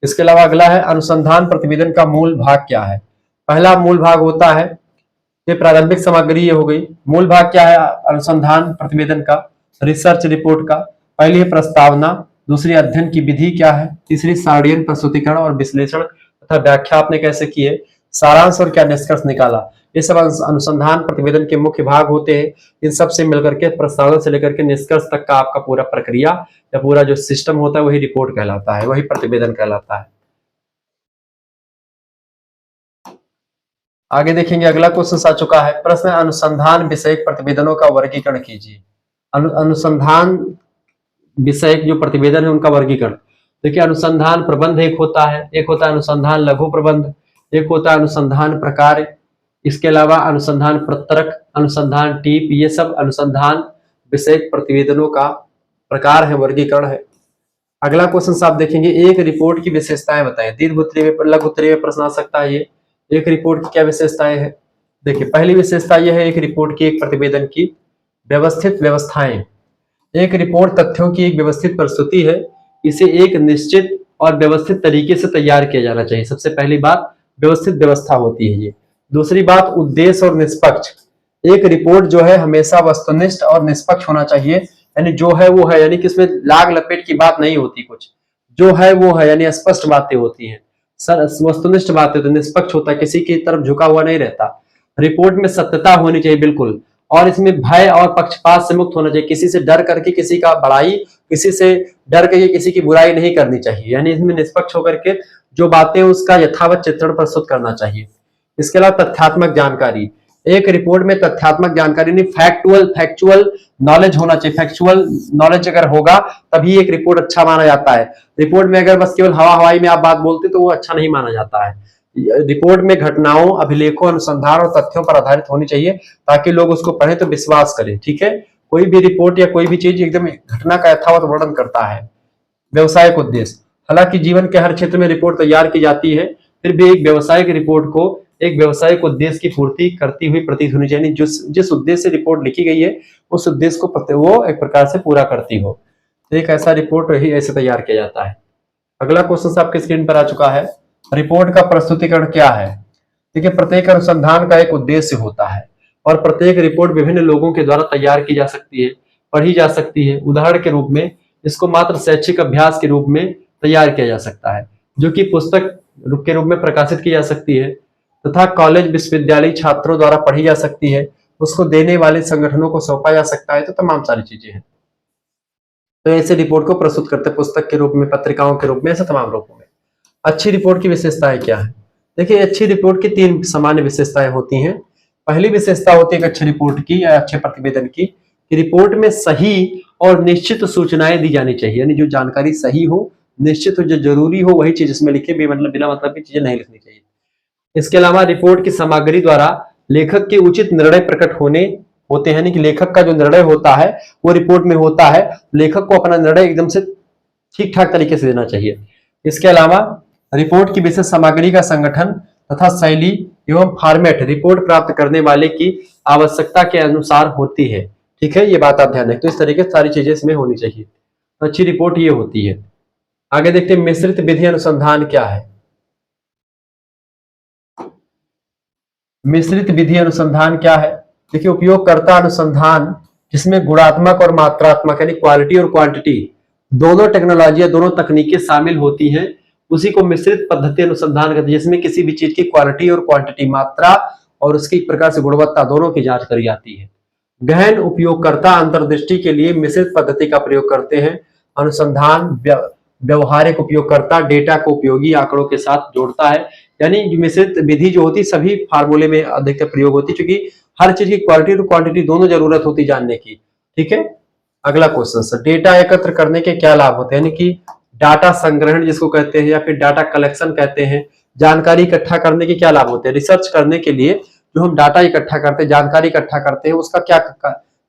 S1: इसके अलावा अगला है अनुसंधान प्रतिवेदन का मूल भाग क्या है। पहला मूल भाग होता है ये प्रारंभिक सामग्री, ये हो गई। मूल भाग क्या है अनुसंधान प्रतिवेदन का, रिसर्च रिपोर्ट का। पहली है प्रस्तावना, दूसरी अध्ययन की विधि क्या है, तीसरी सारणीय प्रस्तुतिकरण और विश्लेषण तथा व्याख्या आपने कैसे की है, सारांश और क्या निष्कर्ष निकाला। ये सब अनुसंधान प्रतिवेदन के मुख्य भाग होते हैं। इन सब से मिलकर के प्रस्तावना से लेकर के निष्कर्ष तक का आपका पूरा प्रक्रिया या पूरा जो सिस्टम होता है वही रिपोर्ट कहलाता है, वही प्रतिवेदन कहलाता है। आगे देखेंगे, अगला क्वेश्चन आ चुका है। प्रश्न अनुसंधान विषयक प्रतिवेदनों का वर्गीकरण कीजिए। अनुसंधान विषयक जो प्रतिवेदन है उनका वर्गीकरण देखिए। अनुसंधान प्रबंध एक होता है, एक होता है अनुसंधान लघु प्रबंध, एक होता है अनुसंधान प्रकार, इसके अलावा अनुसंधान प्रतरक, अनुसंधान टीप, ये सब अनुसंधान विषयक प्रतिवेदनों का प्रकार है, वर्गीकरण है। अगला क्वेश्चन आप देखेंगे, एक रिपोर्ट की विशेषताएं बताएं। दीर्घ उत्तरीय में, लघु उत्तरीय में प्रश्न आ सकता है। ये एक रिपोर्ट की क्या विशेषताएं है। देखिए पहली विशेषता यह है एक रिपोर्ट की, एक प्रतिवेदन की व्यवस्थित व्यवस्थाएं। एक रिपोर्ट तथ्यों की एक व्यवस्थित प्रस्तुति है, इसे एक निश्चित और व्यवस्थित तरीके से तैयार किया जाना चाहिए। सबसे पहली बात व्यवस्थित व्यवस्था होती है ये। दूसरी बात उद्देश्य और निष्पक्ष। एक रिपोर्ट जो है हमेशा वस्तुनिष्ठ और निष्पक्ष होना चाहिए, यानी जो है वो है, यानी कि इसमें लाग लपेट की बात नहीं होती, कुछ जो है वो है, यानी स्पष्ट बातें होती हैं, वस्तुनिष्ठ बातें होती, निष्पक्ष होता है, किसी की तरफ झुका हुआ नहीं रहता। रिपोर्ट में सत्यता होनी चाहिए बिल्कुल, और इसमें भय और पक्षपात से मुक्त होना चाहिए। किसी से डर करके किसी का बड़ाई, किसी से डर करके किसी की बुराई नहीं करनी चाहिए, यानी इसमें निष्पक्ष होकर के जो बातें उसका यथावत चित्रण प्रस्तुत करना चाहिए। इसके अलावा तथ्यात्मक जानकारी। एक रिपोर्ट में तथ्यात्मक जानकारी नहीं, फैक्चुअल नॉलेज होना चाहिए। फैक्चुअल नॉलेज अगर होगा तभी एक रिपोर्ट अच्छा माना जाता है। रिपोर्ट में अगर बस केवल हवा हवाई में आप बात बोलते तो वो अच्छा नहीं माना जाता है। रिपोर्ट में घटनाओं, अभिलेखों, अनुसंधान और तथ्यों पर आधारित होनी चाहिए ताकि लोग उसको पढ़ें तो विश्वास करें। ठीक है, कोई भी रिपोर्ट या कोई भी चीज एकदम घटना का यथावत वर्णन करता है। व्यवसायिक उद्देश्य। हालांकि जीवन के हर क्षेत्र में रिपोर्ट तैयार की जाती है, फिर भी एक व्यवसायिक रिपोर्ट को एक व्यवसायिक उद्देश्य की पूर्ति करती हुई प्रतीत होनी चाहिए। जिस उद्देश्य से रिपोर्ट लिखी गई है उस उद्देश्य को वो एक प्रकार से पूरा करती हो, तो एक ऐसा रिपोर्ट ही ऐसे तैयार किया जाता है। अगला क्वेश्चन आपके स्क्रीन पर आ चुका है, रिपोर्ट का प्रस्तुतिकरण क्या है। देखिए प्रत्येक अनुसंधान का एक उद्देश्य होता है और प्रत्येक रिपोर्ट विभिन्न लोगों के द्वारा तैयार की जा सकती है, पढ़ी जा सकती है। उदाहरण के रूप में इसको मात्र शैक्षिक अभ्यास के रूप में तैयार किया जा सकता है, जो कि पुस्तक के रूप में प्रकाशित की जा सकती है तथा कॉलेज विश्वविद्यालय छात्रों द्वारा पढ़ी जा सकती है, उसको देने वाले संगठनों को सौंपा जा सकता है। तो तमाम सारी चीजें हैं, तो ऐसे रिपोर्ट को प्रस्तुत करते हैं पुस्तक के रूप में, पत्रिकाओं के रूप में, ऐसे तमाम रूपों में। अच्छी रिपोर्ट की विशेषताएं क्या है। देखिए अच्छी रिपोर्ट की 3 सामान्य विशेषताएं होती हैं। पहली विशेषता होती है अच्छी रिपोर्ट की या अच्छे प्रतिवेदन की, कि रिपोर्ट में सही और निश्चित सूचनाएं दी जानी चाहिए, यानी जो जानकारी सही हो, निश्चित हो, जो जरूरी हो वही चीज इसमें लिखे, बिना मतलब की चीजें नहीं लिखनी चाहिए। इसके अलावा रिपोर्ट की सामग्री द्वारा लेखक के उचित निर्णय प्रकट होते हैं, यानी कि लेखक का जो निर्णय होता है वो रिपोर्ट में होता है। लेखक को अपना निर्णय एकदम से ठीक ठाक तरीके से देना चाहिए। इसके अलावा रिपोर्ट की विशेष सामग्री का संगठन तथा शैली एवं फॉर्मेट रिपोर्ट प्राप्त करने वाले की आवश्यकता के अनुसार होती है। ठीक है, ये बात आप ध्यान रखें। तो इस तरीके से सारी चीजें इसमें होनी चाहिए, तो अच्छी रिपोर्ट ये होती है। आगे देखते हैं मिश्रित विधि अनुसंधान क्या है। मिश्रित विधि अनुसंधान क्या है। देखिए उपयोगकर्ता अनुसंधान जिसमें गुणात्मक और मात्रात्मक यानी क्वालिटी और क्वांटिटी दोनों टेक्नोलॉजी, दोनों तकनीकें शामिल होती हैं, उसी को मिश्रित पद्धति अनुसंधान कहते हैं, जिसमें किसी भी चीज की क्वालिटी और क्वांटिटी, मात्रा और उसकी एक प्रकार से गुणवत्ता दोनों की जांच करी जाती है। गहन उपयोगकर्ता अंतर्दृष्टि के लिए मिश्रित पद्धति का प्रयोग करते हैं। अनुसंधान व्यवहारिक उपयोगकर्ता डेटा को उपयोगी आंकड़ों के साथ जोड़ता है, यानी मिश्रित विधि जो होती सभी फार्मूले में अधिकतर प्रयोग होती, क्योंकि हर चीज की क्वालिटी और क्वांटिटी दोनों जरूरत होती जानने की। ठीक है, अगला क्वेश्चन, डेटा एकत्र करने के क्या लाभ होते हैं, यानी कि डाटा संग्रहण जिसको कहते हैं या फिर डाटा कलेक्शन कहते हैं। जानकारी इकट्ठा करने के क्या लाभ होते हैं। रिसर्च करने के लिए जो हम डाटा इकट्ठा करते हैं, जानकारी इकट्ठा करते हैं, उसका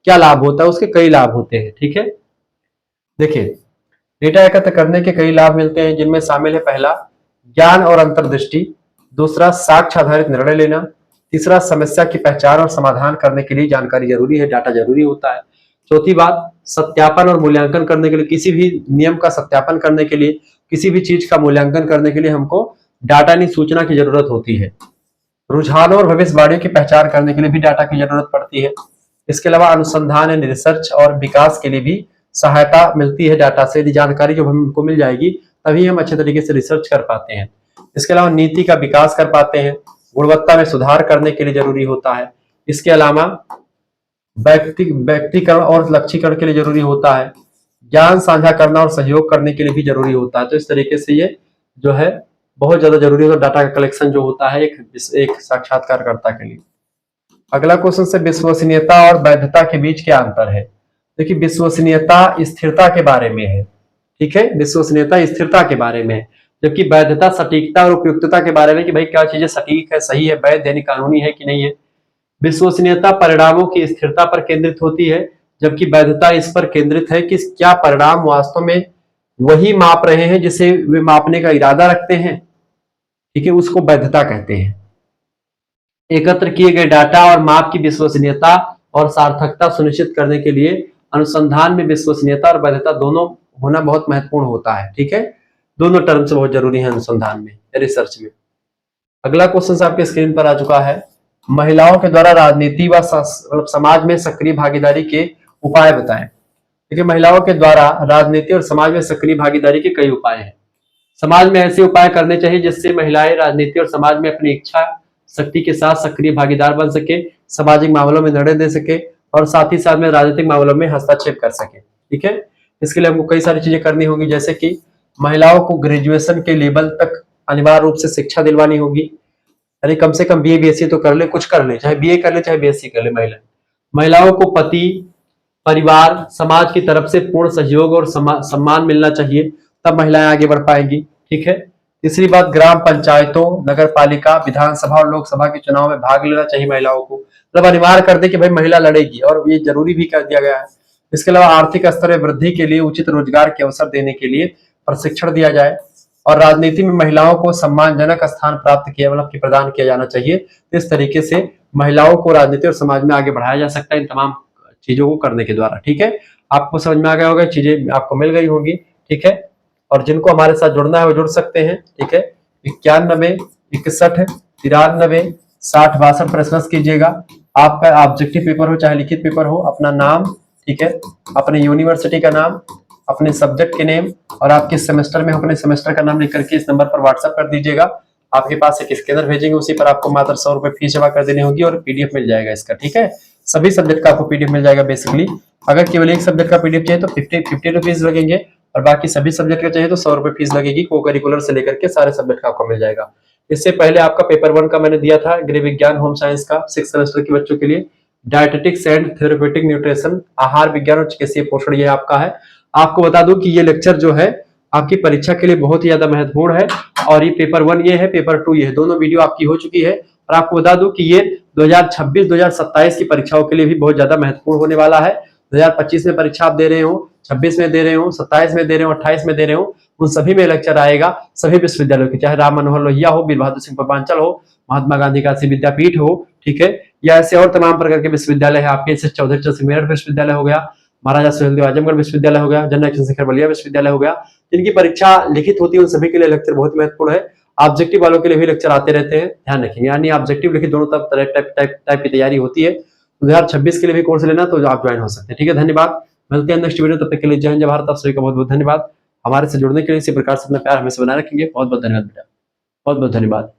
S1: क्या लाभ होता है, उसके कई लाभ होते हैं। ठीक है, देखिए डेटा एकत्र करने के कई लाभ मिलते हैं, जिनमें शामिल है पहला ज्ञान और अंतर्दृष्टि, दूसरा साक्ष्य आधारित निर्णय लेना, तीसरा समस्या की पहचान और समाधान करने के लिए जानकारी जरूरी है, डाटा जरूरी होता है, चौथी बात, सत्यापन और मूल्यांकन करने के लिए, किसी भी नियम का सत्यापन करने के लिए, किसी भी चीज का मूल्यांकन करने के लिए हमको डाटा यानी सूचना की जरूरत होती है। रुझानों और भविष्यवाणियों की पहचान करने के लिए भी डाटा की जरूरत पड़ती है। इसके अलावा अनुसंधान एंड रिसर्च और विकास के लिए भी सहायता मिलती है डाटा से। यदि जानकारी जब हमको मिल जाएगी तभी हम अच्छे तरीके से रिसर्च कर पाते हैं। इसके अलावा नीति का विकास कर पाते हैं, गुणवत्ता में सुधार करने के लिए जरूरी होता है। इसके अलावा व्यक्तिकरण और लक्ष्यीकरण के लिए जरूरी होता है, ज्ञान साझा करना और सहयोग करने के लिए भी जरूरी होता है। तो इस तरीके से ये जो है बहुत ज्यादा जरूरी है डाटा का कलेक्शन जो होता है एक साक्षात्कारकर्ता के लिए। अगला क्वेश्चन से विश्वसनीयता और वैधता के बीच क्या अंतर है। देखिए, विश्वसनीयता स्थिरता के बारे में है, ठीक है, विश्वसनीयता स्थिरता के बारे में है, जबकि वैधता सटीकता और उपयुक्तता के बारे में कि भाई क्या चीजें सटीक है, सही है, वैध यानी कानूनी है कि नहीं है। विश्वसनीयता परिणामों की स्थिरता पर केंद्रित होती है, जबकि वैधता इस पर केंद्रित है कि क्या परिणाम वास्तव में वही माप रहे हैं जिसे वे मापने का इरादा रखते हैं, ठीक है, उसको वैधता कहते हैं। एकत्र किए गए डाटा और माप की विश्वसनीयता और सार्थकता सुनिश्चित करने के लिए अनुसंधान में विश्वसनीयता और वैधता दोनों होना बहुत महत्वपूर्ण होता है, ठीक है, दोनों टर्म्स बहुत जरूरी है अनुसंधान में, रिसर्च में। अगला क्वेश्चन आपके स्क्रीन पर आ चुका है, महिलाओं के द्वारा राजनीति व समाज में सक्रिय भागीदारी के उपाय बताएं। देखिए, महिलाओं के द्वारा राजनीति और समाज में सक्रिय भागीदारी के कई उपाय हैं। समाज में ऐसे उपाय करने चाहिए जिससे महिलाएं राजनीति और समाज में अपनी इच्छा शक्ति के साथ सक्रिय भागीदार बन सके, सामाजिक मामलों में निर्णय दे सके और साथ ही साथ में राजनीतिक मामलों में हस्तक्षेप कर सके, ठीक है। इसके लिए हमको कई सारी चीजें करनी होगी, जैसे कि महिलाओं को ग्रेजुएशन के लेवल तक अनिवार्य रूप से शिक्षा दिलवानी होगी, यानी कम से कम बीए बीएससी तो कर ले, कुछ कर ले, चाहे बीए कर ले चाहे बीएससी कर ले। महिलाओं को पति, परिवार, समाज की तरफ से पूर्ण सहयोग और सम्मान मिलना चाहिए, तब महिलाएं आगे बढ़ पाएंगी, ठीक है। तीसरी बात, ग्राम पंचायतों, नगर पालिका, विधानसभा और लोकसभा के चुनाव में भाग लेना चाहिए महिलाओं को, मतलब अनिवार्य कर दे कि भाई महिला लड़ेगी, और ये जरूरी भी कर दिया गया है। इसके अलावा आर्थिक स्तर में वृद्धि के लिए उचित रोजगार के अवसर देने के लिए प्रशिक्षण दिया जाए और राजनीति में महिलाओं को सम्मानजनक स्थान प्राप्त किया मतलब कि प्रदान किया जाना चाहिए। इस तरीके से महिलाओं को राजनीति और समाज में आगे बढ़ाया जा सकता है इन तमाम चीजों को करने के द्वारा, ठीक है। आपको समझ में आ गया होगा, चीजें आपको मिल गई होंगी, ठीक है। और जिनको हमारे साथ जुड़ना है वो जुड़ सकते हैं, ठीक है। 91 61 93 60 62 पर एसएमएस कीजिएगा। आपका ऑब्जेक्टिव पेपर हो चाहे लिखित पेपर हो, अपना नाम, ठीक है, अपने यूनिवर्सिटी का नाम, अपने सब्जेक्ट के नेम और आप किस सेमेस्टर में हो अपने सेमेस्टर का नाम लिख करके इस नंबर पर व्हाट्सएप कर दीजिएगा। आपके पास एक स्कैनर भेजेंगे, उसी पर आपको मात्र 100 रुपए फीस जमा कर देनी होगी और पीडीएफ मिल जाएगा इसका, ठीक है। सभी सब्जेक्ट का आपको पीडीएफ मिल जाएगा बेसिकली। अगर केवल एक सब्जेक्ट का पीडीएफ चाहिए तो 50 रुपीज लगेंगे और बाकी सभी सब्जेक्ट का चाहिए तो 100 रुपए फीस लगेगी। को करिकुलर से लेकर के सारे सब्जेक्ट का आपको मिल जाएगा। इससे पहले आपका पेपर 1 का मैंने दिया था गृह विज्ञान होम साइंस का 6 सेमेस्टर के बच्चों के लिए, डायटेटिक्स एंड थेरेप्यूटिक न्यूट्रिशन, आहार विज्ञान और चिकित्सीय पोषण, ये आपका है। आपको बता दूं कि ये लेक्चर जो है आपकी परीक्षा के लिए बहुत ही ज्यादा महत्वपूर्ण है और ये पेपर 1 ये है, पेपर 2 ये है, दोनों वीडियो आपकी हो चुकी है। और आपको बता दूं कि ये 2026-2027 की परीक्षाओं के लिए भी बहुत ज्यादा महत्वपूर्ण होने वाला है। 2025 में परीक्षा आप दे रहे हो, 26 में दे रहे हो, 27 में दे रहे हो, 28 में दे रहे हो, उन सभी में लेक्चर आएगा सभी विश्वविद्यालयों के, चाहे राम मनोहर लोहिया हो, वीर बहादुर सिंह पूर्वांचल हो, महात्मा गांधी काशी विद्यापीठ हो, ठीक है, या ऐसे और तमाम प्रकार के विश्वविद्यालय है आपके, जैसे चौधरी चरण सिंह मेरठ विश्वविद्यालय हो गया, महाराजा सुहेलदेव आजमगढ़ विश्वविद्यालय हो गया, जनरल चंद्रशेखर बलिया विश्वविद्यालय हो गया, जिनकी परीक्षा लिखित होती है उन सभी के लिए लेक्चर बहुत महत्वपूर्ण है। ऑब्जेक्टिव वालों के लिए भी लेक्चर आते रहते हैं, ध्यान रखेंगे, यानी ऑब्जेक्टिव लिखित दोनों टाइप की तैयारी होती है। 2026 के लिए भी कोर्स लेना तो आप ज्वाइन हो सकते हैं, ठीक है। धन्यवाद, मिलते हैं नेक्स्ट वीडियो, तब तक के लिए जय हिंद जय भारत। आप सभी का बहुत बहुत धन्यवाद। हमारे से जुड़ने के लिए इसी प्रकार से अपना प्यार हमेशा बनाए रखेंगे। बहुत बहुत धन्यवाद बेटा, बहुत बहुत धन्यवाद।